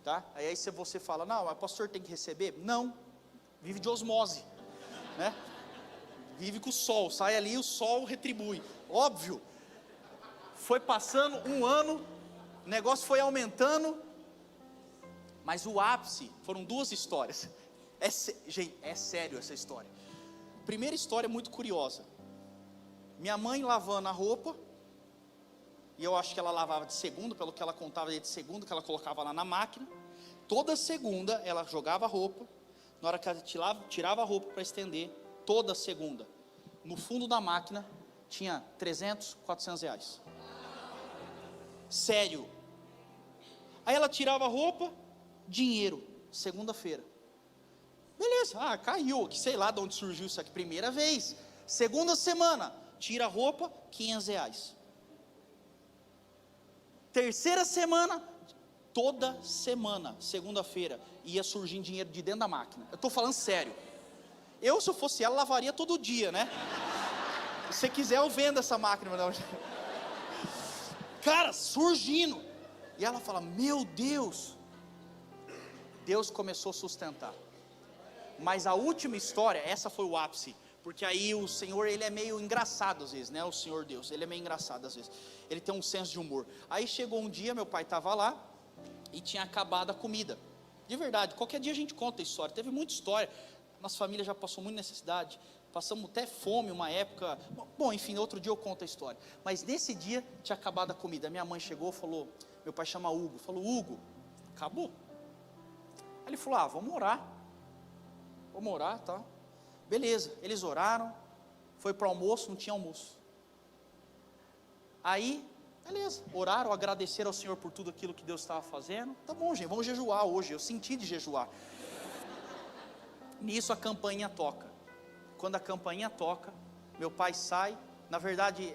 tá? Aí se você fala: não, mas pastor tem que receber? Não, vive de osmose, né? Vive com o sol, sai ali, o sol retribui, óbvio. Foi passando 1 ano, o negócio foi aumentando, mas o ápice foram 2 histórias. Gente, é sério essa história. Primeira história muito curiosa. Minha mãe lavando a roupa, e eu acho que ela lavava de segunda, pelo que ela contava de segunda, que ela colocava lá na máquina. Toda segunda ela jogava a roupa, na hora que ela tirava a roupa para estender, toda segunda, no fundo da máquina, tinha 300, 400 reais. Sério. Aí ela tirava a roupa, dinheiro, segunda-feira. Beleza, caiu, que sei lá de onde surgiu isso aqui, primeira vez. Segunda semana, tira a roupa, 500 reais. Terceira semana, toda semana, segunda-feira, ia surgindo dinheiro de dentro da máquina. Eu estou falando sério. Eu, se eu fosse ela, lavaria todo dia, né? Se você quiser, eu vendo essa máquina. Não. Cara, surgindo. E ela fala: meu Deus, Deus começou a sustentar. Mas a última história, essa foi o ápice, porque aí o Senhor, ele é meio engraçado às vezes, né? O Senhor Deus, ele é meio engraçado às vezes, ele tem um senso de humor. Aí chegou um dia, meu pai estava lá, e tinha acabado a comida, de verdade, qualquer dia a gente conta a história, teve muita história, nossa família já passou muita necessidade, passamos até fome uma época, bom, enfim, outro dia eu conto a história, mas nesse dia tinha acabado a comida, minha mãe chegou, falou, meu pai chama Hugo, falou, Hugo, acabou. Aí ele falou, vamos orar, tá? Beleza, eles oraram, foi para o almoço, não tinha almoço. Aí, beleza, oraram, agradeceram ao Senhor por tudo aquilo que Deus estava fazendo. Tá bom, gente, vamos jejuar hoje, eu senti de jejuar. Nisso a campainha toca. Quando a campainha toca, meu pai sai, na verdade,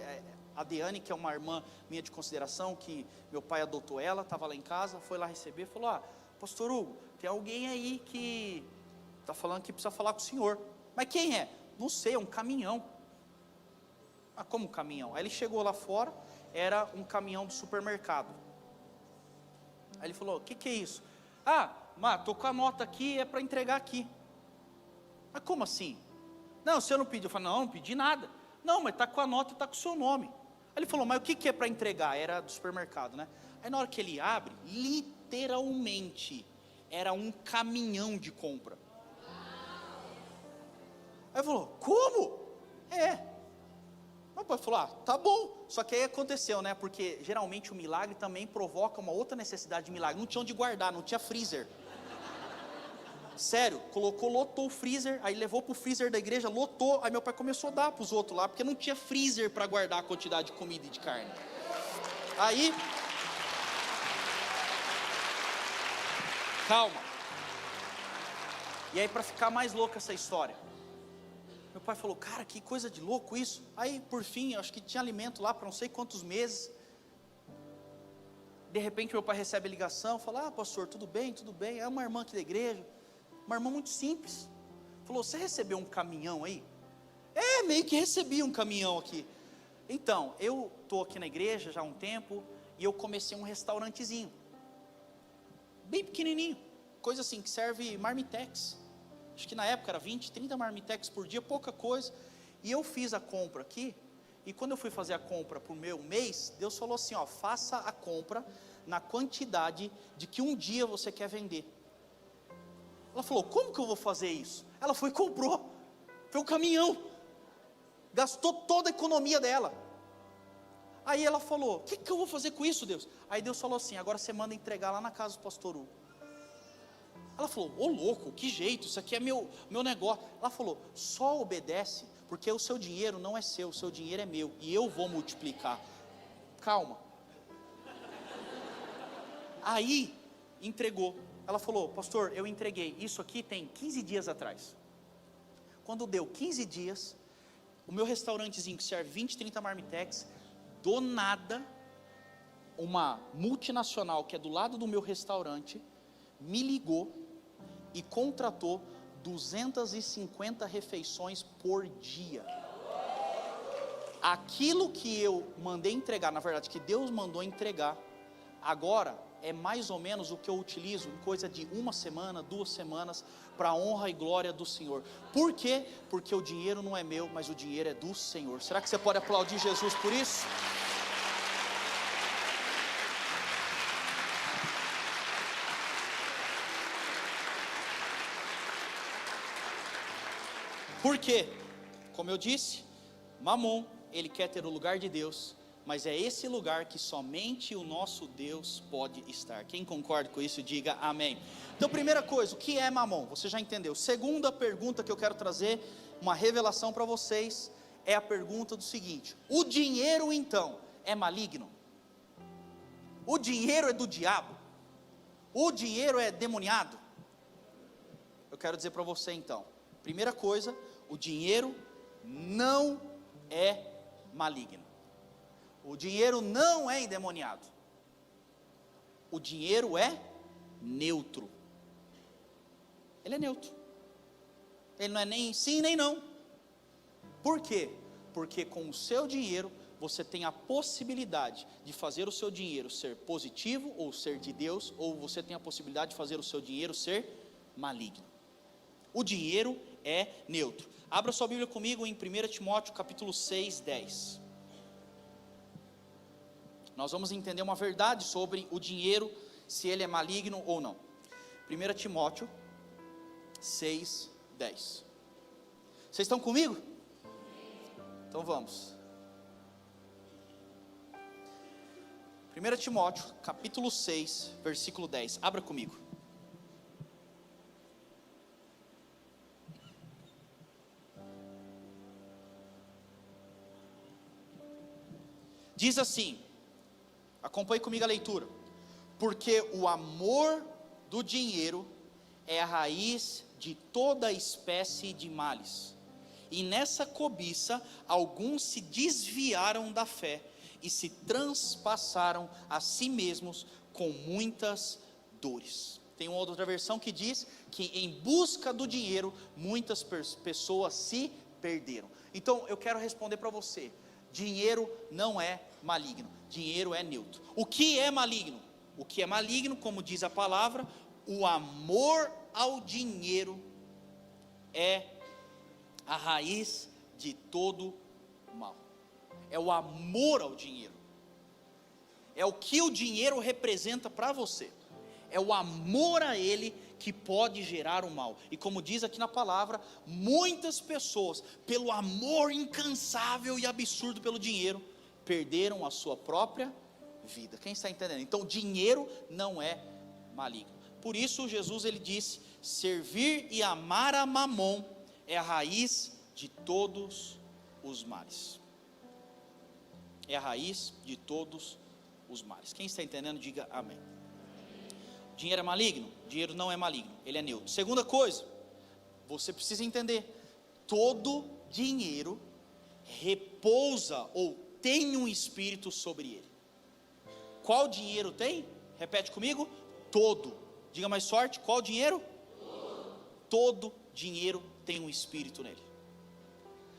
a Deane, que é uma irmã minha de consideração, que meu pai adotou ela, estava lá em casa, foi lá receber, falou, pastor Hugo, tem alguém aí que está falando que precisa falar com o senhor. Mas quem é? Não sei, é um caminhão. Como um caminhão? Aí ele chegou lá fora, era um caminhão do supermercado. Aí ele falou, o que é isso? Estou com a nota aqui, é para entregar aqui. Mas como assim? Não, você não pediu. Eu falei, não pedi nada. Não, mas está com a nota, está com o seu nome. Aí ele falou, mas o que é para entregar? Era do supermercado, né? Aí na hora que ele abre, literalmente, era um caminhão de compra. Aí ele falou, como? Meu pai falou, tá bom. Só que aí aconteceu, né? Porque geralmente o milagre também provoca uma outra necessidade de milagre. Não tinha onde guardar, não tinha freezer. Sério, lotou o freezer, aí levou para o freezer da igreja, lotou. Aí meu pai começou a dar para os outros lá, porque não tinha freezer para guardar a quantidade de comida e de carne. Aí, calma. E aí, para ficar mais louca essa história, meu pai falou, cara, que coisa de louco isso. Aí, por fim, acho que tinha alimento lá para não sei quantos meses. De repente, meu pai recebe a ligação, fala, pastor, tudo bem? É uma irmã aqui da igreja, uma irmã muito simples. Falou, você recebeu um caminhão aí? Meio que recebi um caminhão aqui. Então, eu estou aqui na igreja já há um tempo, e eu comecei um restaurantezinho, bem pequenininho, coisa assim, que serve marmitex. Acho que na época era 20, 30 marmitex por dia, pouca coisa. E eu fiz a compra aqui, e quando eu fui fazer a compra para o meu mês, Deus falou assim, faça a compra na quantidade de que um dia você quer vender. Ela falou, como que eu vou fazer isso? Ela foi e comprou, foi um caminhão, gastou toda a economia dela. Aí ela falou, o que eu vou fazer com isso, Deus? Aí Deus falou assim, agora você manda entregar lá na casa do pastor Hugo. Ela falou, louco, que jeito, isso aqui é meu negócio. Ela falou, só obedece, porque o seu dinheiro não é seu, o seu dinheiro é meu, e eu vou multiplicar. Calma. Aí, entregou. Ela falou, pastor, eu entreguei, isso aqui tem 15 dias atrás. Quando deu 15 dias, o meu restaurantezinho que serve 20, 30 marmitex, do nada, uma multinacional que é do lado do meu restaurante, me ligou e contratou 250 refeições por dia. Aquilo que eu mandei entregar, na verdade, que Deus mandou entregar, agora é mais ou menos o que eu utilizo em coisa de 1 semana, 2 semanas, para a honra e glória do Senhor. Por quê? Porque o dinheiro não é meu, mas o dinheiro é do Senhor. Será que você pode aplaudir Jesus por isso? Por quê? Como eu disse, Mamon, ele quer ter o lugar de Deus, mas é esse lugar que somente o nosso Deus pode estar. Quem concorda com isso, diga amém. Então, primeira coisa, o que é Mamon? Você já entendeu. Segunda pergunta que eu quero trazer, uma revelação para vocês, é a pergunta do seguinte: o dinheiro então é maligno? O dinheiro é do diabo? O dinheiro é demoniado? Eu quero dizer para você então, primeira coisa, o dinheiro não é maligno. O dinheiro não é endemoniado. O dinheiro é neutro. Ele é neutro. Ele não é nem sim nem não. Por quê? Porque com o seu dinheiro você tem a possibilidade de fazer o seu dinheiro ser positivo ou ser de Deus, ou você tem a possibilidade de fazer o seu dinheiro ser maligno. O dinheiro é neutro. Abra sua Bíblia comigo em 1 Timóteo capítulo 6, 10. Nós vamos entender uma verdade sobre o dinheiro, se ele é maligno ou não. 1 Timóteo 6, 10. Vocês estão comigo? Então vamos. 1 Timóteo capítulo 6, versículo 10. Abra comigo. Diz assim, acompanhe comigo a leitura: porque o amor do dinheiro é a raiz de toda espécie de males, e nessa cobiça alguns se desviaram da fé e se transpassaram a si mesmos com muitas dores. Tem uma outra versão que diz que em busca do dinheiro muitas pessoas se perderam. Então eu quero responder para você: dinheiro não é maligno, dinheiro é neutro. O que é maligno? O que é maligno, como diz a palavra, o amor ao dinheiro é a raiz de todo mal. É o amor ao dinheiro. É o que o dinheiro representa para você. É o amor a ele que pode gerar o mal. E como diz aqui na palavra, muitas pessoas, pelo amor incansável e absurdo pelo dinheiro, perderam a sua própria vida. Quem está entendendo? Então, dinheiro não é maligno. Por isso, Jesus ele disse: servir e amar a Mamon é a raiz de todos os males. É a raiz de todos os males. Quem está entendendo, diga amém. Dinheiro é maligno? Dinheiro não é maligno, ele é neutro. Segunda coisa, você precisa entender: todo dinheiro repousa ou tem um espírito sobre ele. Qual dinheiro tem? Repete comigo: todo. Diga mais forte: qual dinheiro? Todo dinheiro tem um espírito nele.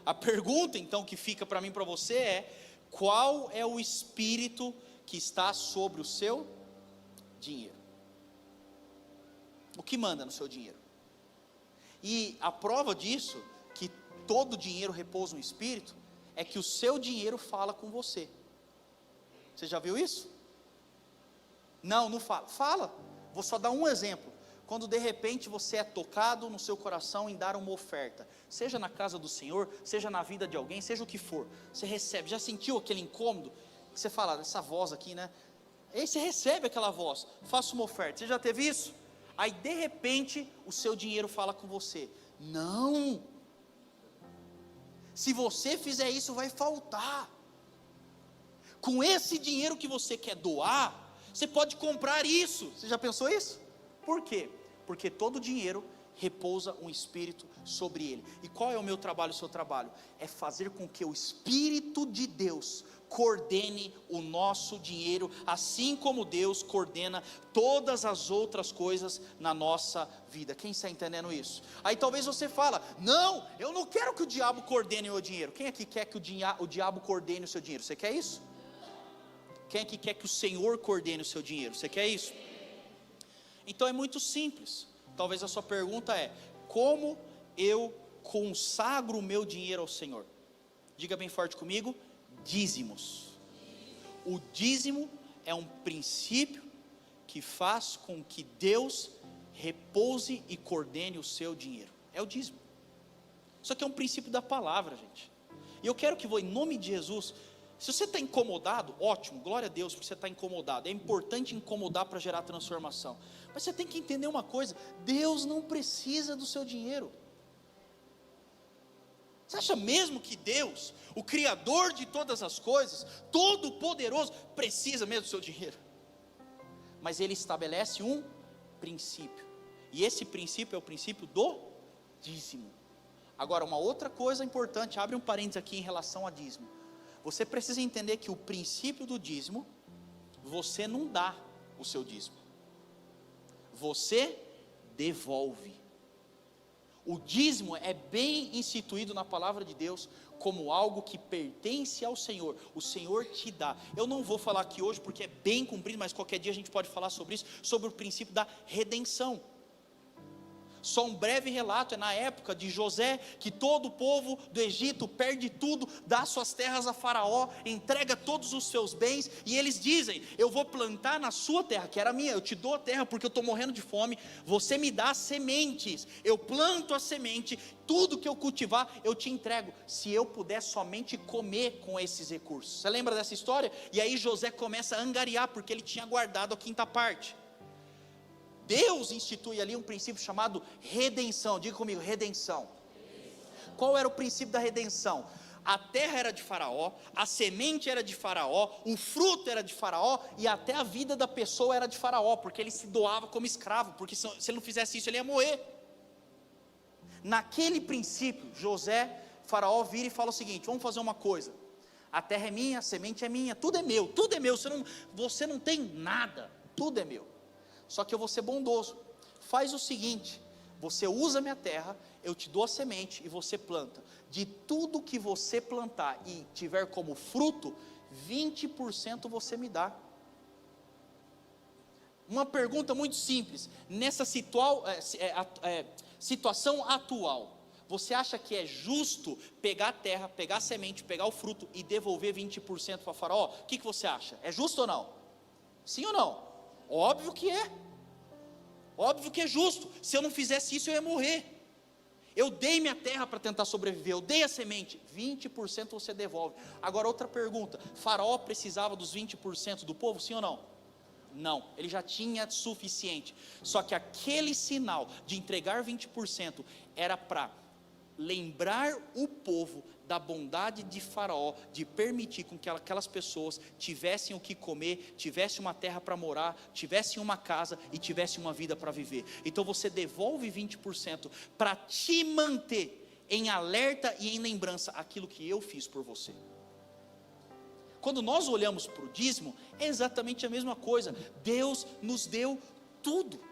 A pergunta então que fica para mim e para você é: qual é o espírito que está sobre o seu dinheiro? O que manda no seu dinheiro? E a prova disso, que todo dinheiro repousa um espírito, é que o seu dinheiro fala com você. Você já viu isso? Não, não fala. Fala. Vou só dar um exemplo. Quando de repente você é tocado no seu coração em dar uma oferta, seja na casa do Senhor, seja na vida de alguém, seja o que for, você recebe. Já sentiu aquele incômodo? Você fala, essa voz aqui, né? Aí você recebe aquela voz, faça uma oferta. Você já teve isso? Aí de repente o seu dinheiro fala com você: não, se você fizer isso vai faltar. Com esse dinheiro que você quer doar, você pode comprar isso. Você já pensou isso? Por quê? Porque todo dinheiro repousa um espírito sobre ele. E qual é o meu trabalho, o seu trabalho? É fazer com que o Espírito de Deus coordene o nosso dinheiro, assim como Deus coordena todas as outras coisas na nossa vida. Quem está entendendo isso? Aí talvez você fala: não, eu não quero que o diabo coordene o meu dinheiro. Quem aqui quer que o diabo coordene o seu dinheiro? Você quer isso? Quem aqui quer que o Senhor coordene o seu dinheiro? Você quer isso? Então é muito simples. Talvez a sua pergunta é: como eu consagro o meu dinheiro ao Senhor? Diga bem forte comigo: dízimos. O dízimo é um princípio que faz com que Deus repouse e coordene o seu dinheiro. É o dízimo. Isso aqui é um princípio da palavra, gente. E eu quero que em nome de Jesus, se você está incomodado, ótimo, glória a Deus porque você está incomodado. É importante incomodar para gerar transformação. Mas você tem que entender uma coisa: Deus não precisa do seu dinheiro. Você acha mesmo que Deus, o Criador de todas as coisas, todo poderoso, precisa mesmo do seu dinheiro? Mas Ele estabelece um princípio, e esse princípio é o princípio do dízimo. Agora, uma outra coisa importante, abre um parênteses aqui em relação a dízimo. Você precisa entender que o princípio do dízimo, você não dá o seu dízimo, você devolve. O dízimo é bem instituído na palavra de Deus como algo que pertence ao Senhor, o Senhor te dá. Eu não vou falar aqui hoje porque é bem comprido, mas qualquer dia a gente pode falar sobre isso, sobre o princípio da redenção. Só um breve relato, é na época de José, que todo o povo do Egito perde tudo, dá suas terras a Faraó, entrega todos os seus bens, e eles dizem: eu vou plantar na sua terra, que era minha, eu te dou a terra porque eu estou morrendo de fome, você me dá sementes, eu planto a semente, tudo que eu cultivar eu te entrego, se eu puder somente comer com esses recursos. Você lembra dessa história? E aí José começa a angariar, porque ele tinha guardado a quinta parte. Deus institui ali um princípio chamado redenção. Diga comigo, redenção. Qual era o princípio da redenção? A terra era de Faraó, a semente era de Faraó, o fruto era de Faraó, e até a vida da pessoa era de Faraó, porque ele se doava como escravo, porque se ele não fizesse isso ele ia morrer. Naquele princípio, Faraó vira e fala o seguinte: vamos fazer uma coisa, a terra é minha, a semente é minha, tudo é meu, você não tem nada, tudo é meu. Só que eu vou ser bondoso, faz o seguinte, você usa minha terra, eu te dou a semente e você planta, de tudo que você plantar e tiver como fruto, 20% você me dá. Uma pergunta muito simples, nessa situação atual, você acha que é justo pegar a terra, pegar a semente, pegar o fruto e devolver 20% para Faraó? O que você acha? É justo ou não? Sim ou não? Óbvio que é. Óbvio que é justo. Se eu não fizesse isso eu ia morrer. Eu dei minha terra para tentar sobreviver, eu dei a semente, 20% você devolve. Agora outra pergunta, Faraó precisava dos 20% do povo, sim ou não? Não, ele já tinha suficiente. Só que aquele sinal de entregar 20% era para lembrar o povo da bondade de Faraó, de permitir com que aquelas pessoas tivessem o que comer, tivessem uma terra para morar, tivessem uma casa e tivessem uma vida para viver. Então você devolve 20% para te manter em alerta e em lembrança aquilo que eu fiz por você. Quando nós olhamos para o dízimo, é exatamente a mesma coisa. Deus nos deu tudo.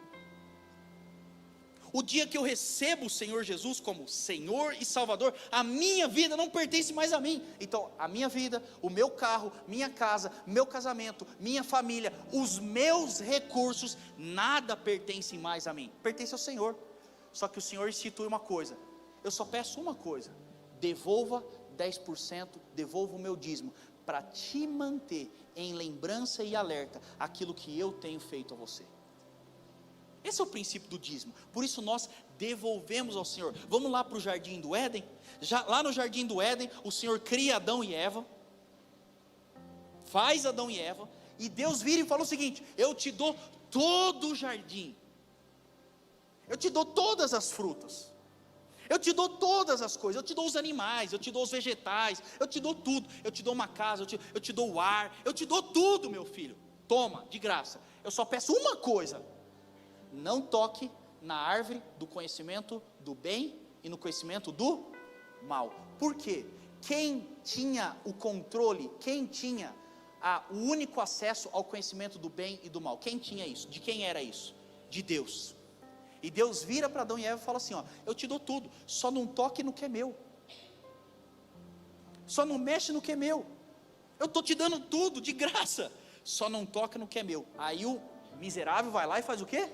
O dia que eu recebo o Senhor Jesus como Senhor e Salvador, a minha vida não pertence mais a mim. Então, a minha vida, o meu carro, minha casa, meu casamento, minha família, os meus recursos, nada pertence mais a mim. Pertence ao Senhor. Só que o Senhor institui uma coisa. Eu só peço uma coisa: devolva 10%, devolva o meu dízimo, para te manter em lembrança e alerta aquilo que eu tenho feito a você. Esse é o princípio do dízimo. Por isso nós devolvemos ao Senhor. Vamos lá para o jardim do Éden. Lá no jardim do Éden, o Senhor cria Adão e Eva, faz Adão e Eva, e Deus vira e fala o seguinte: eu te dou todo o jardim, eu te dou todas as frutas, eu te dou todas as coisas, eu te dou os animais, eu te dou os vegetais, eu te dou tudo, eu te dou uma casa, eu te dou o ar, eu te dou tudo, meu filho, toma, de graça. Eu só peço uma coisa: não toque na árvore do conhecimento do bem e no conhecimento do mal. Por quê? Quem tinha o controle, quem tinha o único acesso ao conhecimento do bem e do mal? Quem tinha isso? De quem era isso? De Deus. E Deus vira para Adão e Eva e fala assim: ó, eu te dou tudo, só não toque no que é meu, só não mexe no que é meu, eu estou te dando tudo de graça, só não toque no que é meu. Aí o miserável vai lá e faz o quê?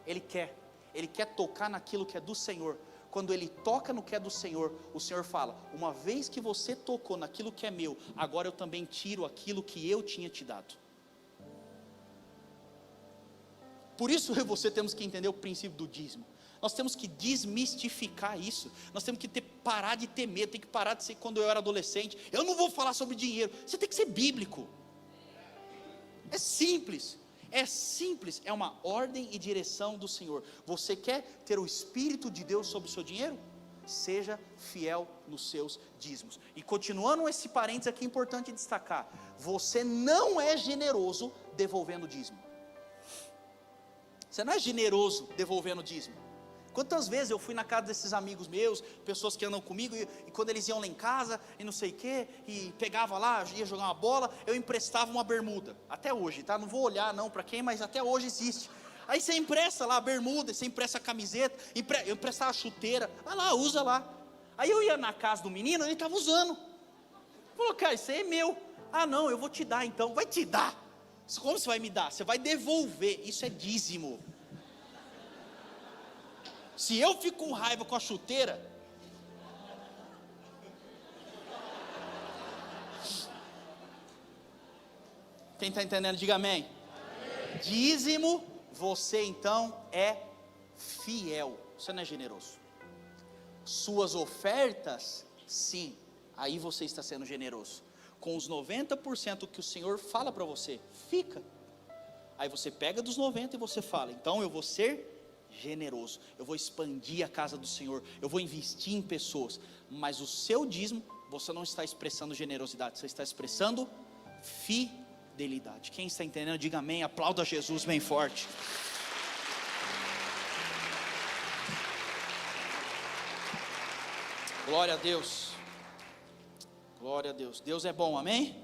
Ele quer tocar naquilo que é do Senhor. Quando ele toca no que é do Senhor, o Senhor fala: uma vez que você tocou naquilo que é meu, agora eu também tiro aquilo que eu tinha te dado. Por isso eu e você temos que entender o princípio do dízimo. Nós temos que desmistificar isso. Nós temos que parar de ter medo. Tem que parar de ser quando eu era adolescente: eu não vou falar sobre dinheiro. Você tem que ser bíblico. É simples. É simples, é uma ordem e direção do Senhor. Você quer ter o Espírito de Deus sobre o seu dinheiro? Seja fiel nos seus dízimos. E continuando esse parênteses aqui, é importante destacar: você não é generoso devolvendo dízimo. Você não é generoso devolvendo dízimo. Quantas vezes eu fui na casa desses amigos meus, pessoas que andam comigo, e quando eles iam lá em casa, e não sei o que, e pegava lá, ia jogar uma bola, eu emprestava uma bermuda, até hoje, tá? Não vou olhar não para quem, mas até hoje existe. Aí você empresta lá a bermuda, você empresta a camiseta, eu emprestava a chuteira, vai lá, usa lá. Aí eu ia na casa do menino, ele estava usando. Falou, cara, isso aí é meu. Ah não, eu vou te dar então. Vai te dar. Como você vai me dar? Você vai devolver. Isso é dízimo. Se eu fico com raiva com a chuteira, quem está entendendo, diga amém. Dízimo, você então é fiel. Você não é generoso. Suas ofertas, sim, aí você está sendo generoso. Com os 90% que o Senhor fala para você, fica. Aí você pega dos 90 e você fala, então eu vou ser generoso, eu vou expandir a casa do Senhor, eu vou investir em pessoas. Mas o seu dízimo, você não está expressando generosidade, você está expressando fidelidade. Quem está entendendo, diga amém, aplauda Jesus bem forte. Glória a Deus. Glória a Deus. Deus é bom, amém?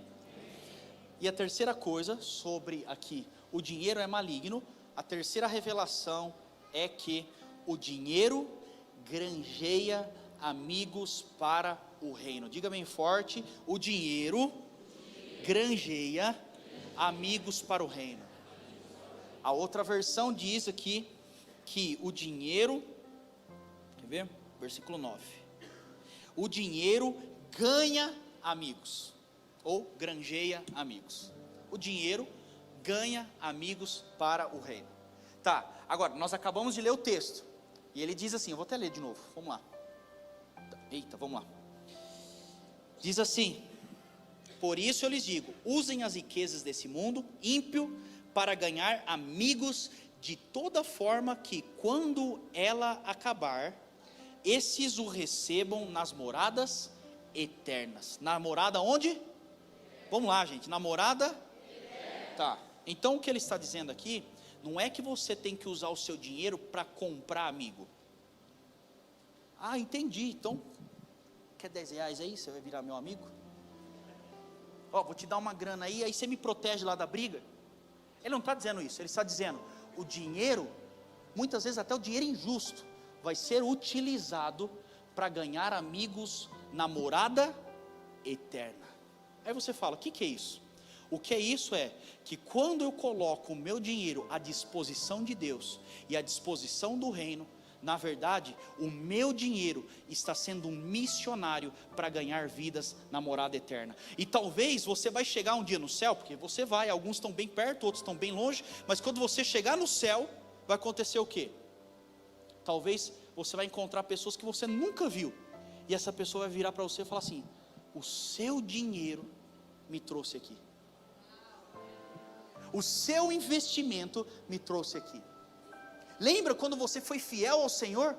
E a terceira coisa sobre aqui, o dinheiro é maligno. A terceira revelação é que o dinheiro granjeia amigos para o reino. Diga bem forte, o dinheiro granjeia amigos para o reino. A outra versão diz aqui que o dinheiro, quer ver? Versículo 9. O dinheiro ganha amigos, ou granjeia amigos. O dinheiro ganha amigos para o reino. Tá, agora, nós acabamos de ler o texto, e ele diz assim, eu vou até ler de novo, vamos lá. Eita, vamos lá. Diz assim, por isso eu lhes digo, usem as riquezas desse mundo ímpio para ganhar amigos de toda forma que quando ela acabar, esses o recebam nas moradas eternas. Na morada onde? Vamos lá, gente, na morada eterna. Tá, então o que ele está dizendo aqui, não é que você tem que usar o seu dinheiro para comprar amigo. Ah, entendi, então, quer 10 reais aí, você vai virar meu amigo? Ó, vou te dar uma grana aí você me protege lá da briga. Ele não está dizendo isso, ele está dizendo, o dinheiro, muitas vezes até o dinheiro injusto, vai ser utilizado para ganhar amigos na morada eterna. Aí você fala, o que é isso? O que é isso é que quando eu coloco o meu dinheiro à disposição de Deus e à disposição do reino, na verdade, o meu dinheiro está sendo um missionário para ganhar vidas na morada eterna. E talvez você vai chegar um dia no céu, porque você vai, alguns estão bem perto, outros estão bem longe, mas quando você chegar no céu, vai acontecer o quê? Talvez você vai encontrar pessoas que você nunca viu, e essa pessoa vai virar para você e falar assim, o seu dinheiro me trouxe aqui, o seu investimento me trouxe aqui. Lembra quando você foi fiel ao Senhor?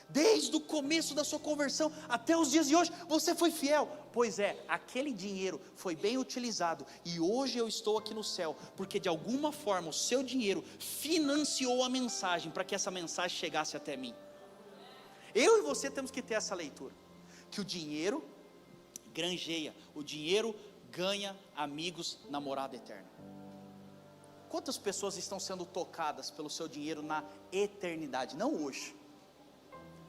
Desde o começo da sua conversão até os dias de hoje, você foi fiel. Pois é, aquele dinheiro foi bem utilizado, e hoje eu estou aqui no céu, porque de alguma forma o seu dinheiro financiou a mensagem, para que essa mensagem chegasse até mim. Eu e você temos que ter essa leitura, que o dinheiro granjeia, o dinheiro ganha amigos na morada eterna. Quantas pessoas estão sendo tocadas pelo seu dinheiro na eternidade, não hoje,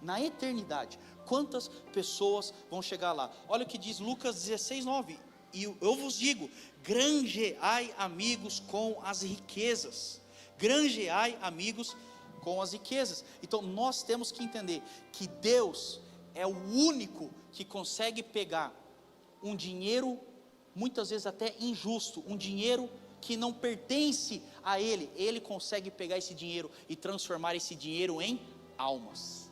na eternidade? Quantas pessoas vão chegar lá? Olha o que diz Lucas 16:9, e eu vos digo, granjeai amigos com as riquezas, granjeai amigos com as riquezas. Então nós temos que entender que Deus é o único que consegue pegar um dinheiro, muitas vezes até injusto, um dinheiro que não pertence a Ele, Ele consegue pegar esse dinheiro e transformar esse dinheiro em almas.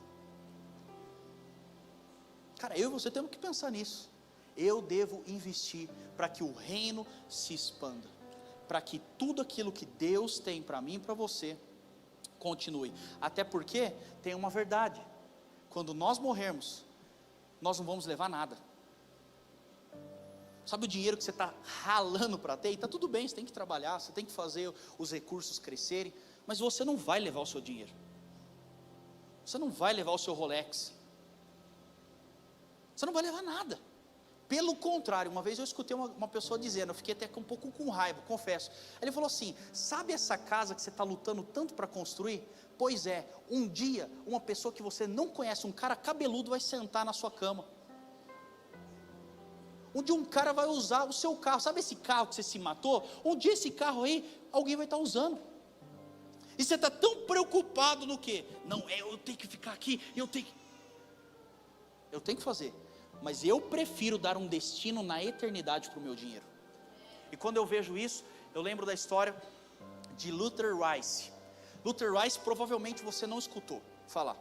Cara, eu e você temos que pensar nisso. Eu devo investir para que o reino se expanda, para que tudo aquilo que Deus tem para mim e para você continue. Até porque tem uma verdade, quando nós morrermos, nós não vamos levar nada. Sabe o dinheiro que você está ralando para ter? E está tudo bem, você tem que trabalhar, você tem que fazer os recursos crescerem, mas você não vai levar o seu dinheiro, você não vai levar o seu Rolex, você não vai levar nada. Pelo contrário, uma vez eu escutei uma pessoa dizendo, eu fiquei até um pouco com raiva, confesso. Ele falou assim: sabe essa casa que você está lutando tanto para construir? Pois é, um dia uma pessoa que você não conhece, um cara cabeludo, vai sentar na sua cama. Um dia um cara vai usar o seu carro. Sabe esse carro que você se matou? Um dia esse carro aí, alguém vai estar usando. E você está tão preocupado no quê? Não, eu tenho que ficar aqui, eu tenho que fazer. Mas eu prefiro dar um destino na eternidade para o meu dinheiro. E quando eu vejo isso, eu lembro da história de Luther Rice. Luther Rice, provavelmente você não escutou falar.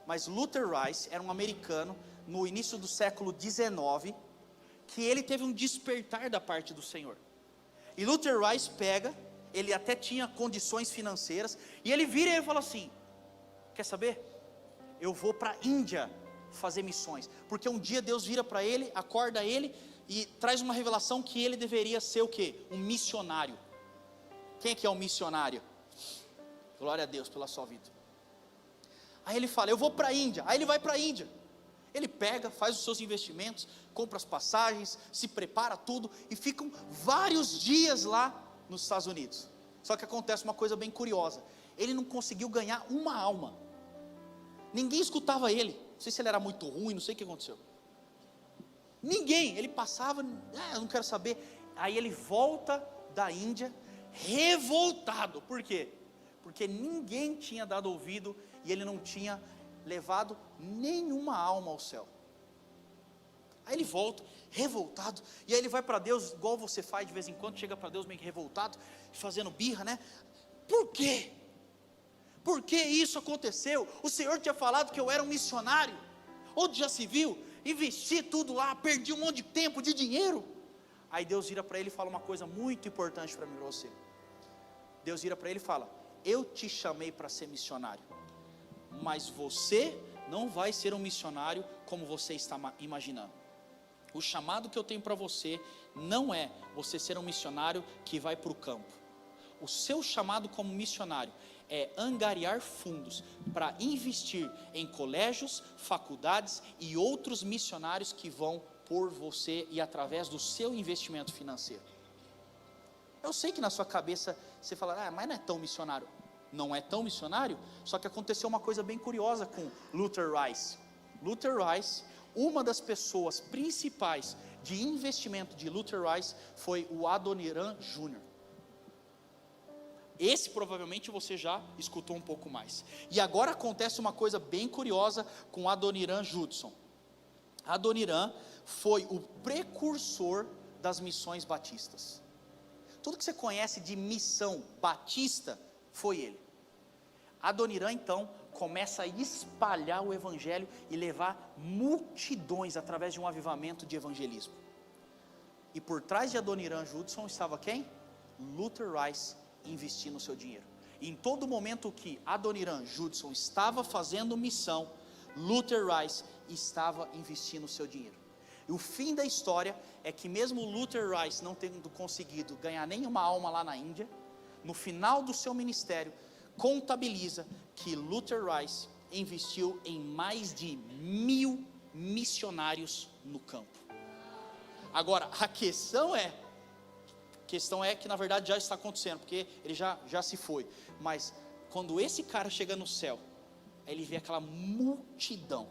Mas Luther Rice era um americano, no início do século XIX, que ele teve um despertar da parte do Senhor. E Luther Rice ele até tinha condições financeiras, e ele vira e ele fala assim: quer saber? Eu vou para a Índia fazer missões, porque um dia Deus vira para ele, acorda ele, e traz uma revelação que ele deveria ser o quê? Um missionário. Quem é que é um missionário? Glória a Deus pela sua vida. Aí ele fala: eu vou para a Índia. Aí ele vai para a Índia. Ele pega, faz os seus investimentos, compra as passagens, se prepara tudo, e ficam vários dias lá nos Estados Unidos. Só que acontece uma coisa bem curiosa: ele não conseguiu ganhar uma alma. Ninguém escutava ele. Não sei se ele era muito ruim, não sei o que aconteceu. Ninguém, ele passava, eu não quero saber. Aí ele volta da Índia revoltado. Por quê? Porque ninguém tinha dado ouvido, e ele não tinha levado nenhuma alma ao céu. Aí ele volta revoltado, e aí ele vai para Deus, igual você faz de vez em quando, chega para Deus meio que revoltado, fazendo birra, né? Por quê? Por que isso aconteceu? O Senhor tinha falado que eu era um missionário. Onde já se viu? Investi tudo lá, perdi um monte de tempo, de dinheiro. Aí Deus vira para ele e fala uma coisa muito importante para mim e para você. Deus vira para ele e fala: eu te chamei para ser missionário, mas você não vai ser um missionário como você está imaginando. O chamado que eu tenho para você não é você ser um missionário que vai para o campo. O seu chamado como missionário é angariar fundos para investir em colégios, faculdades e outros missionários que vão por você e através do seu investimento financeiro. Eu sei que na sua cabeça você fala: mas não é tão missionário. Não é tão missionário, só que aconteceu uma coisa bem curiosa com Luther Rice. Luther Rice, uma das pessoas principais de investimento de Luther Rice foi o Adoniram Jr. Esse provavelmente você já escutou um pouco mais. E agora acontece uma coisa bem curiosa com Adoniram Judson. Adoniram foi o precursor das missões batistas. Tudo que você conhece de missão batista foi ele. Adoniram então começa a espalhar o evangelho e levar multidões através de um avivamento de evangelismo. E por trás de Adoniram Judson estava quem? Luther Rice, investindo o seu dinheiro. E em todo momento que Adoniram Judson estava fazendo missão, Luther Rice estava investindo o seu dinheiro. E o fim da história é que mesmo Luther Rice não tendo conseguido ganhar nenhuma alma lá na Índia, no final do seu ministério, contabiliza que Luther Rice investiu em mais de 1000 missionários no campo. Agora, a questão é que na verdade já está acontecendo, porque ele já se foi. Mas quando esse cara chega no céu, ele vê aquela multidão.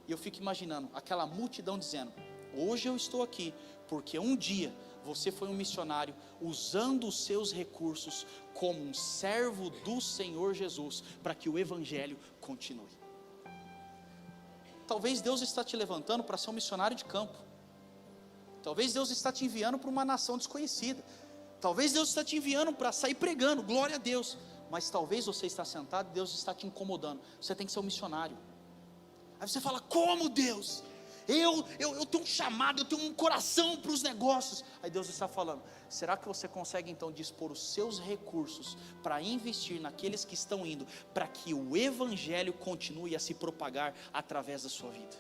E eu fico imaginando aquela multidão dizendo: hoje eu estou aqui porque um dia você foi um missionário usando os seus recursos como um servo do Senhor Jesus para que o evangelho continue. Talvez Deus está te levantando para ser um missionário de campo. Talvez Deus está te enviando para uma nação desconhecida. Talvez Deus está te enviando para sair pregando, glória a Deus. Mas talvez você está sentado e Deus está te incomodando. Você tem que ser um missionário. Aí você fala: como Deus? Eu tenho um chamado, eu tenho um coração para os negócios. Aí Deus está falando: será que você consegue então dispor os seus recursos para investir naqueles que estão indo, para que o evangelho continue a se propagar através da sua vida?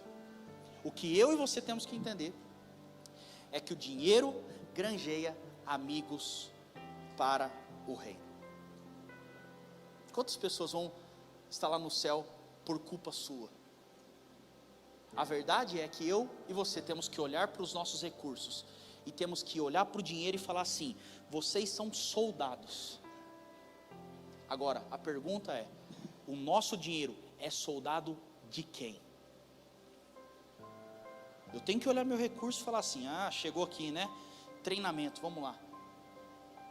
O que eu e você temos que entender é que o dinheiro granjeia amigos para o reino. Quantas pessoas vão estar lá no céu por culpa sua? A verdade é que eu e você temos que olhar para os nossos recursos, e temos que olhar para o dinheiro e falar assim: vocês são soldados. Agora, a pergunta é: o nosso dinheiro é soldado de quem? Eu tenho que olhar meu recurso e falar assim: chegou aqui, né? Treinamento, vamos lá.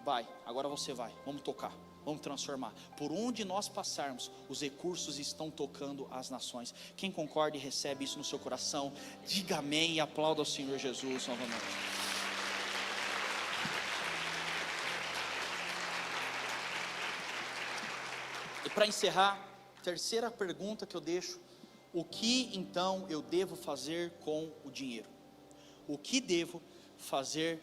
Vai, agora você vai, vamos tocar, vamos transformar. Por onde nós passarmos, os recursos estão tocando as nações. Quem concorda e recebe isso no seu coração, diga amém e aplauda ao Senhor Jesus novamente. E para encerrar, terceira pergunta que eu deixo: o que então eu devo fazer com o dinheiro? O que devo fazer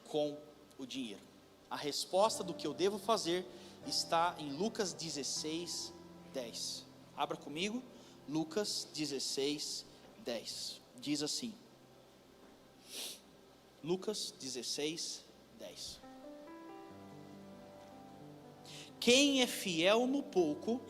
com o dinheiro? A resposta do que eu devo fazer está em Lucas 16, 10. Abra comigo, Lucas 16, 10. Diz assim, Lucas 16, 10. Quem é fiel no pouco,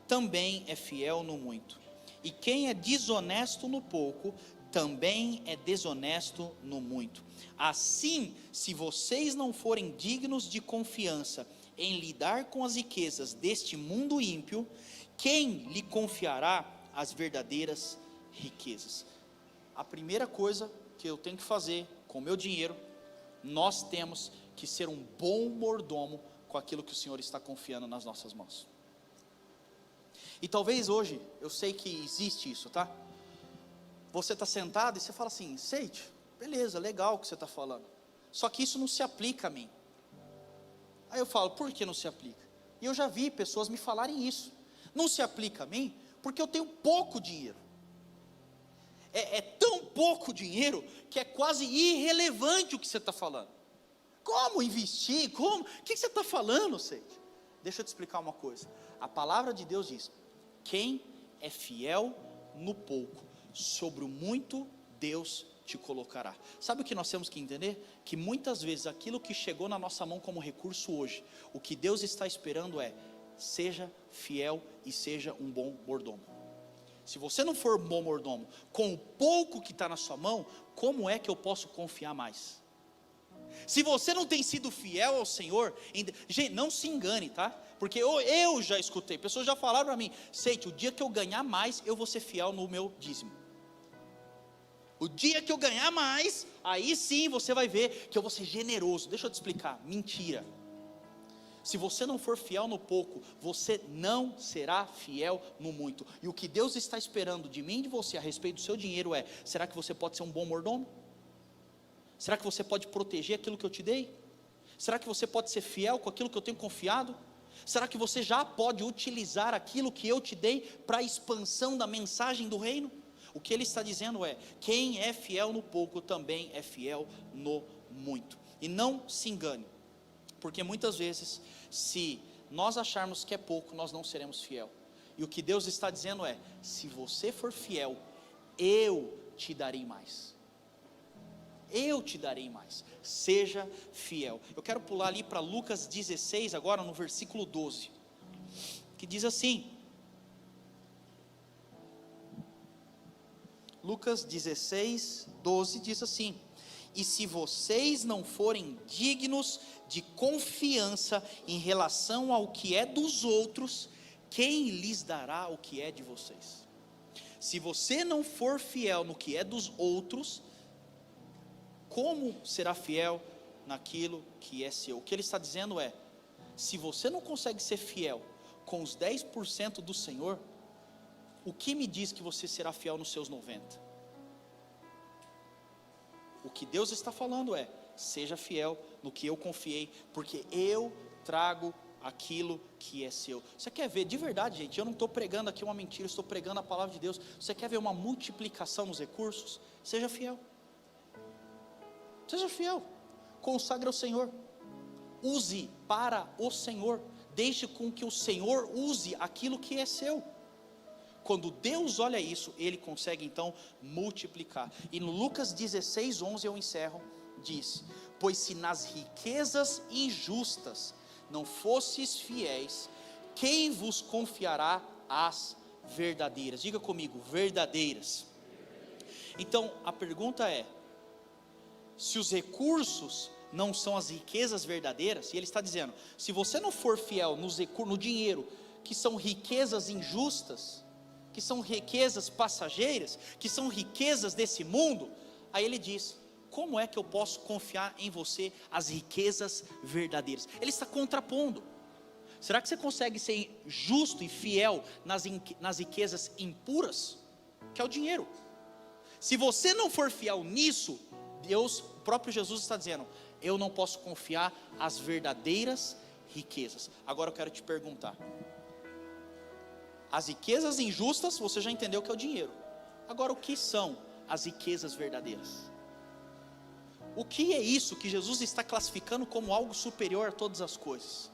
também é fiel no muito. E quem é desonesto no pouco, também é desonesto no muito. Assim, se vocês não forem dignos de confiança em lidar com as riquezas deste mundo ímpio, quem lhe confiará as verdadeiras riquezas? A primeira coisa que eu tenho que fazer com o meu dinheiro, nós temos que ser um bom mordomo com aquilo que o Senhor está confiando nas nossas mãos. E talvez hoje, eu sei que existe isso, tá? Você está sentado e você fala assim: Seite, beleza, legal o que você está falando, só que isso não se aplica a mim. Aí eu falo: por que não se aplica? E eu já vi pessoas me falarem isso: não se aplica a mim porque eu tenho pouco dinheiro. É tão pouco dinheiro que é quase irrelevante o que você está falando. Como investir? Como? O que você está falando, Seite? Deixa eu te explicar uma coisa. A palavra de Deus diz: quem é fiel no pouco, sobre o muito Deus te colocará. Sabe o que nós temos que entender? Que muitas vezes aquilo que chegou na nossa mão como recurso hoje, o que Deus está esperando é: seja fiel e seja um bom mordomo. Se você não for um bom mordomo com o pouco que está na sua mão, como é que eu posso confiar mais? Se você não tem sido fiel ao Senhor, gente, não se engane, tá? Porque eu já escutei, pessoas já falaram para mim: Seite, o dia que eu ganhar mais, eu vou ser fiel no meu dízimo. O dia que eu ganhar mais, aí sim você vai ver que eu vou ser generoso. Deixa eu te explicar, mentira. Se você não for fiel no pouco, você não será fiel no muito. E o que Deus está esperando de mim e de você a respeito do seu dinheiro é: será que você pode ser um bom mordomo? Será que você pode proteger aquilo que eu te dei? Será que você pode ser fiel com aquilo que eu tenho confiado? Será que você já pode utilizar aquilo que eu te dei para a expansão da mensagem do reino? O que ele está dizendo é: quem é fiel no pouco também é fiel no muito. E não se engane, porque muitas vezes, se nós acharmos que é pouco, nós não seremos fiel. E o que Deus está dizendo é: se você for fiel, eu te darei mais. Eu te darei mais. Seja fiel. Eu quero pular ali para Lucas 16 agora, no versículo 12, que diz assim, Lucas 16, 12 diz assim: e se vocês não forem dignos de confiança em relação ao que é dos outros, quem lhes dará o que é de vocês? Se você não for fiel no que é dos outros, como será fiel naquilo que é seu? O que ele está dizendo é: se você não consegue ser fiel com os 10% do Senhor, o que me diz que você será fiel nos seus 90%? O que Deus está falando é: seja fiel no que eu confiei, porque eu trago aquilo que é seu. Você quer ver, de verdade, gente, eu não estou pregando aqui uma mentira, eu estou pregando a palavra de Deus. Você quer ver uma multiplicação nos recursos? Seja fiel. Seja fiel, consagre ao Senhor, use para o Senhor, deixe com que o Senhor use aquilo que é seu. Quando Deus olha isso, Ele consegue então multiplicar. E no Lucas 16, 11 eu encerro, diz: pois se nas riquezas injustas não fosses fiéis, quem vos confiará as verdadeiras? Diga comigo, verdadeiras. Então a pergunta é: se os recursos não são as riquezas verdadeiras, e ele está dizendo, se você não for fiel no dinheiro, que são riquezas injustas, que são riquezas passageiras, que são riquezas desse mundo, aí ele diz, como é que eu posso confiar em você as riquezas verdadeiras? Ele está contrapondo. Será que você consegue ser justo e fiel nas riquezas impuras? Que é o dinheiro. Se você não for fiel nisso, Deus, o próprio Jesus está dizendo, eu não posso confiar as verdadeiras riquezas. Agora eu quero te perguntar, as riquezas injustas, você já entendeu que é o dinheiro. Agora o que são as riquezas verdadeiras? O que é isso que Jesus está classificando como algo superior a todas as coisas?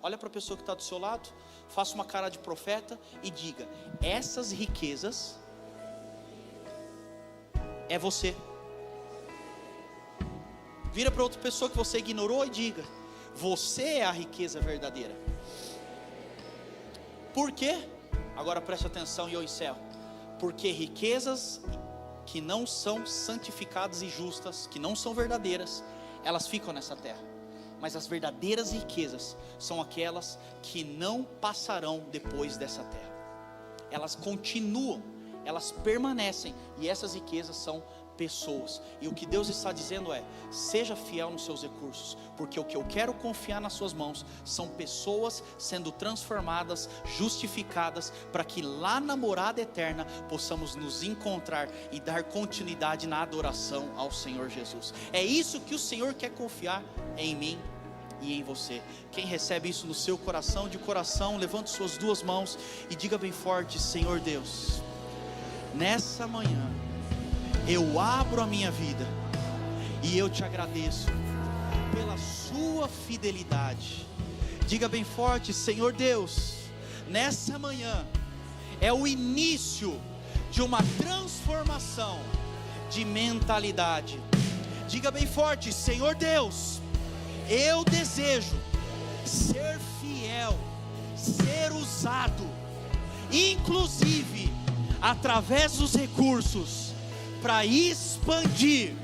Olha para a pessoa que está do seu lado, faça uma cara de profeta e diga, essas riquezas é você. Vira para outra pessoa que você ignorou e diga, você é a riqueza verdadeira. Por quê? Agora preste atenção e eu encerro. Porque riquezas que não são santificadas e justas, que não são verdadeiras, elas ficam nessa terra. Mas as verdadeiras riquezas são aquelas que não passarão depois dessa terra. Elas continuam, elas permanecem, e essas riquezas são pessoas. E o que Deus está dizendo é, seja fiel nos seus recursos, porque o que eu quero confiar nas suas mãos são pessoas sendo transformadas, justificadas, para que lá na morada eterna possamos nos encontrar e dar continuidade na adoração ao Senhor Jesus. É isso que o Senhor quer confiar em mim e em você. Quem recebe isso no seu coração, de coração, levante suas duas mãos e diga bem forte, Senhor Deus, nessa manhã eu abro a minha vida e eu te agradeço pela sua fidelidade. Diga bem forte, Senhor Deus, nessa manhã é o início de uma transformação de mentalidade. Diga bem forte, Senhor Deus, eu desejo ser fiel, ser usado, inclusive através dos recursos, para expandir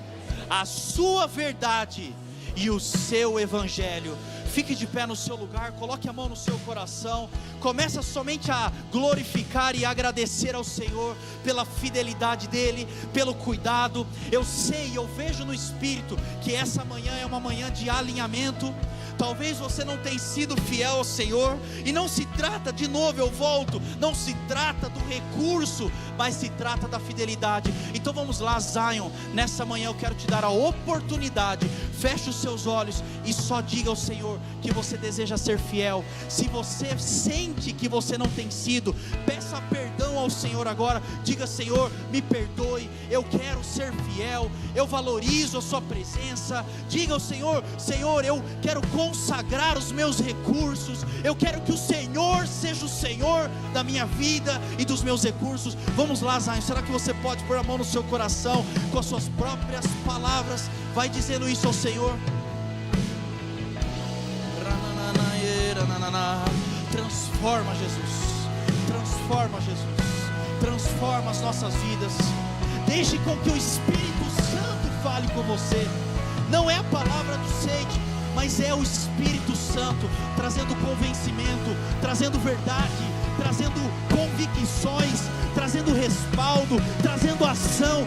a sua verdade e o seu evangelho. Fique de pé no seu lugar, coloque a mão no seu coração, começa somente a glorificar e agradecer ao Senhor pela fidelidade dEle, pelo cuidado. Eu sei, eu vejo no Espírito que essa manhã é uma manhã de alinhamento. Talvez você não tenha sido fiel ao Senhor, e não se trata, de novo eu volto, não se trata do recurso, mas se trata da fidelidade. Então vamos lá, Zion, nessa manhã eu quero te dar a oportunidade. Feche os seus olhos e só diga ao Senhor que você deseja ser fiel. Se você sente que você não tem sido, peça perdão ao Senhor agora. Diga, Senhor, me perdoe, eu quero ser fiel, eu valorizo a sua presença. Diga ao Senhor, Senhor, eu quero consagrar os meus recursos, eu quero que o Senhor seja o Senhor da minha vida e dos meus recursos. Vamos lá, Zion, será que você pode pôr a mão no seu coração, com as suas próprias palavras, vai dizendo isso ao Senhor. Transforma, Jesus, transforma, Jesus, transforma as nossas vidas. Deixe com que o Espírito Santo fale com você. Não é a palavra do Sede, mas é o Espírito Santo trazendo convencimento, trazendo verdade, trazendo convicções, trazendo respaldo, trazendo ação,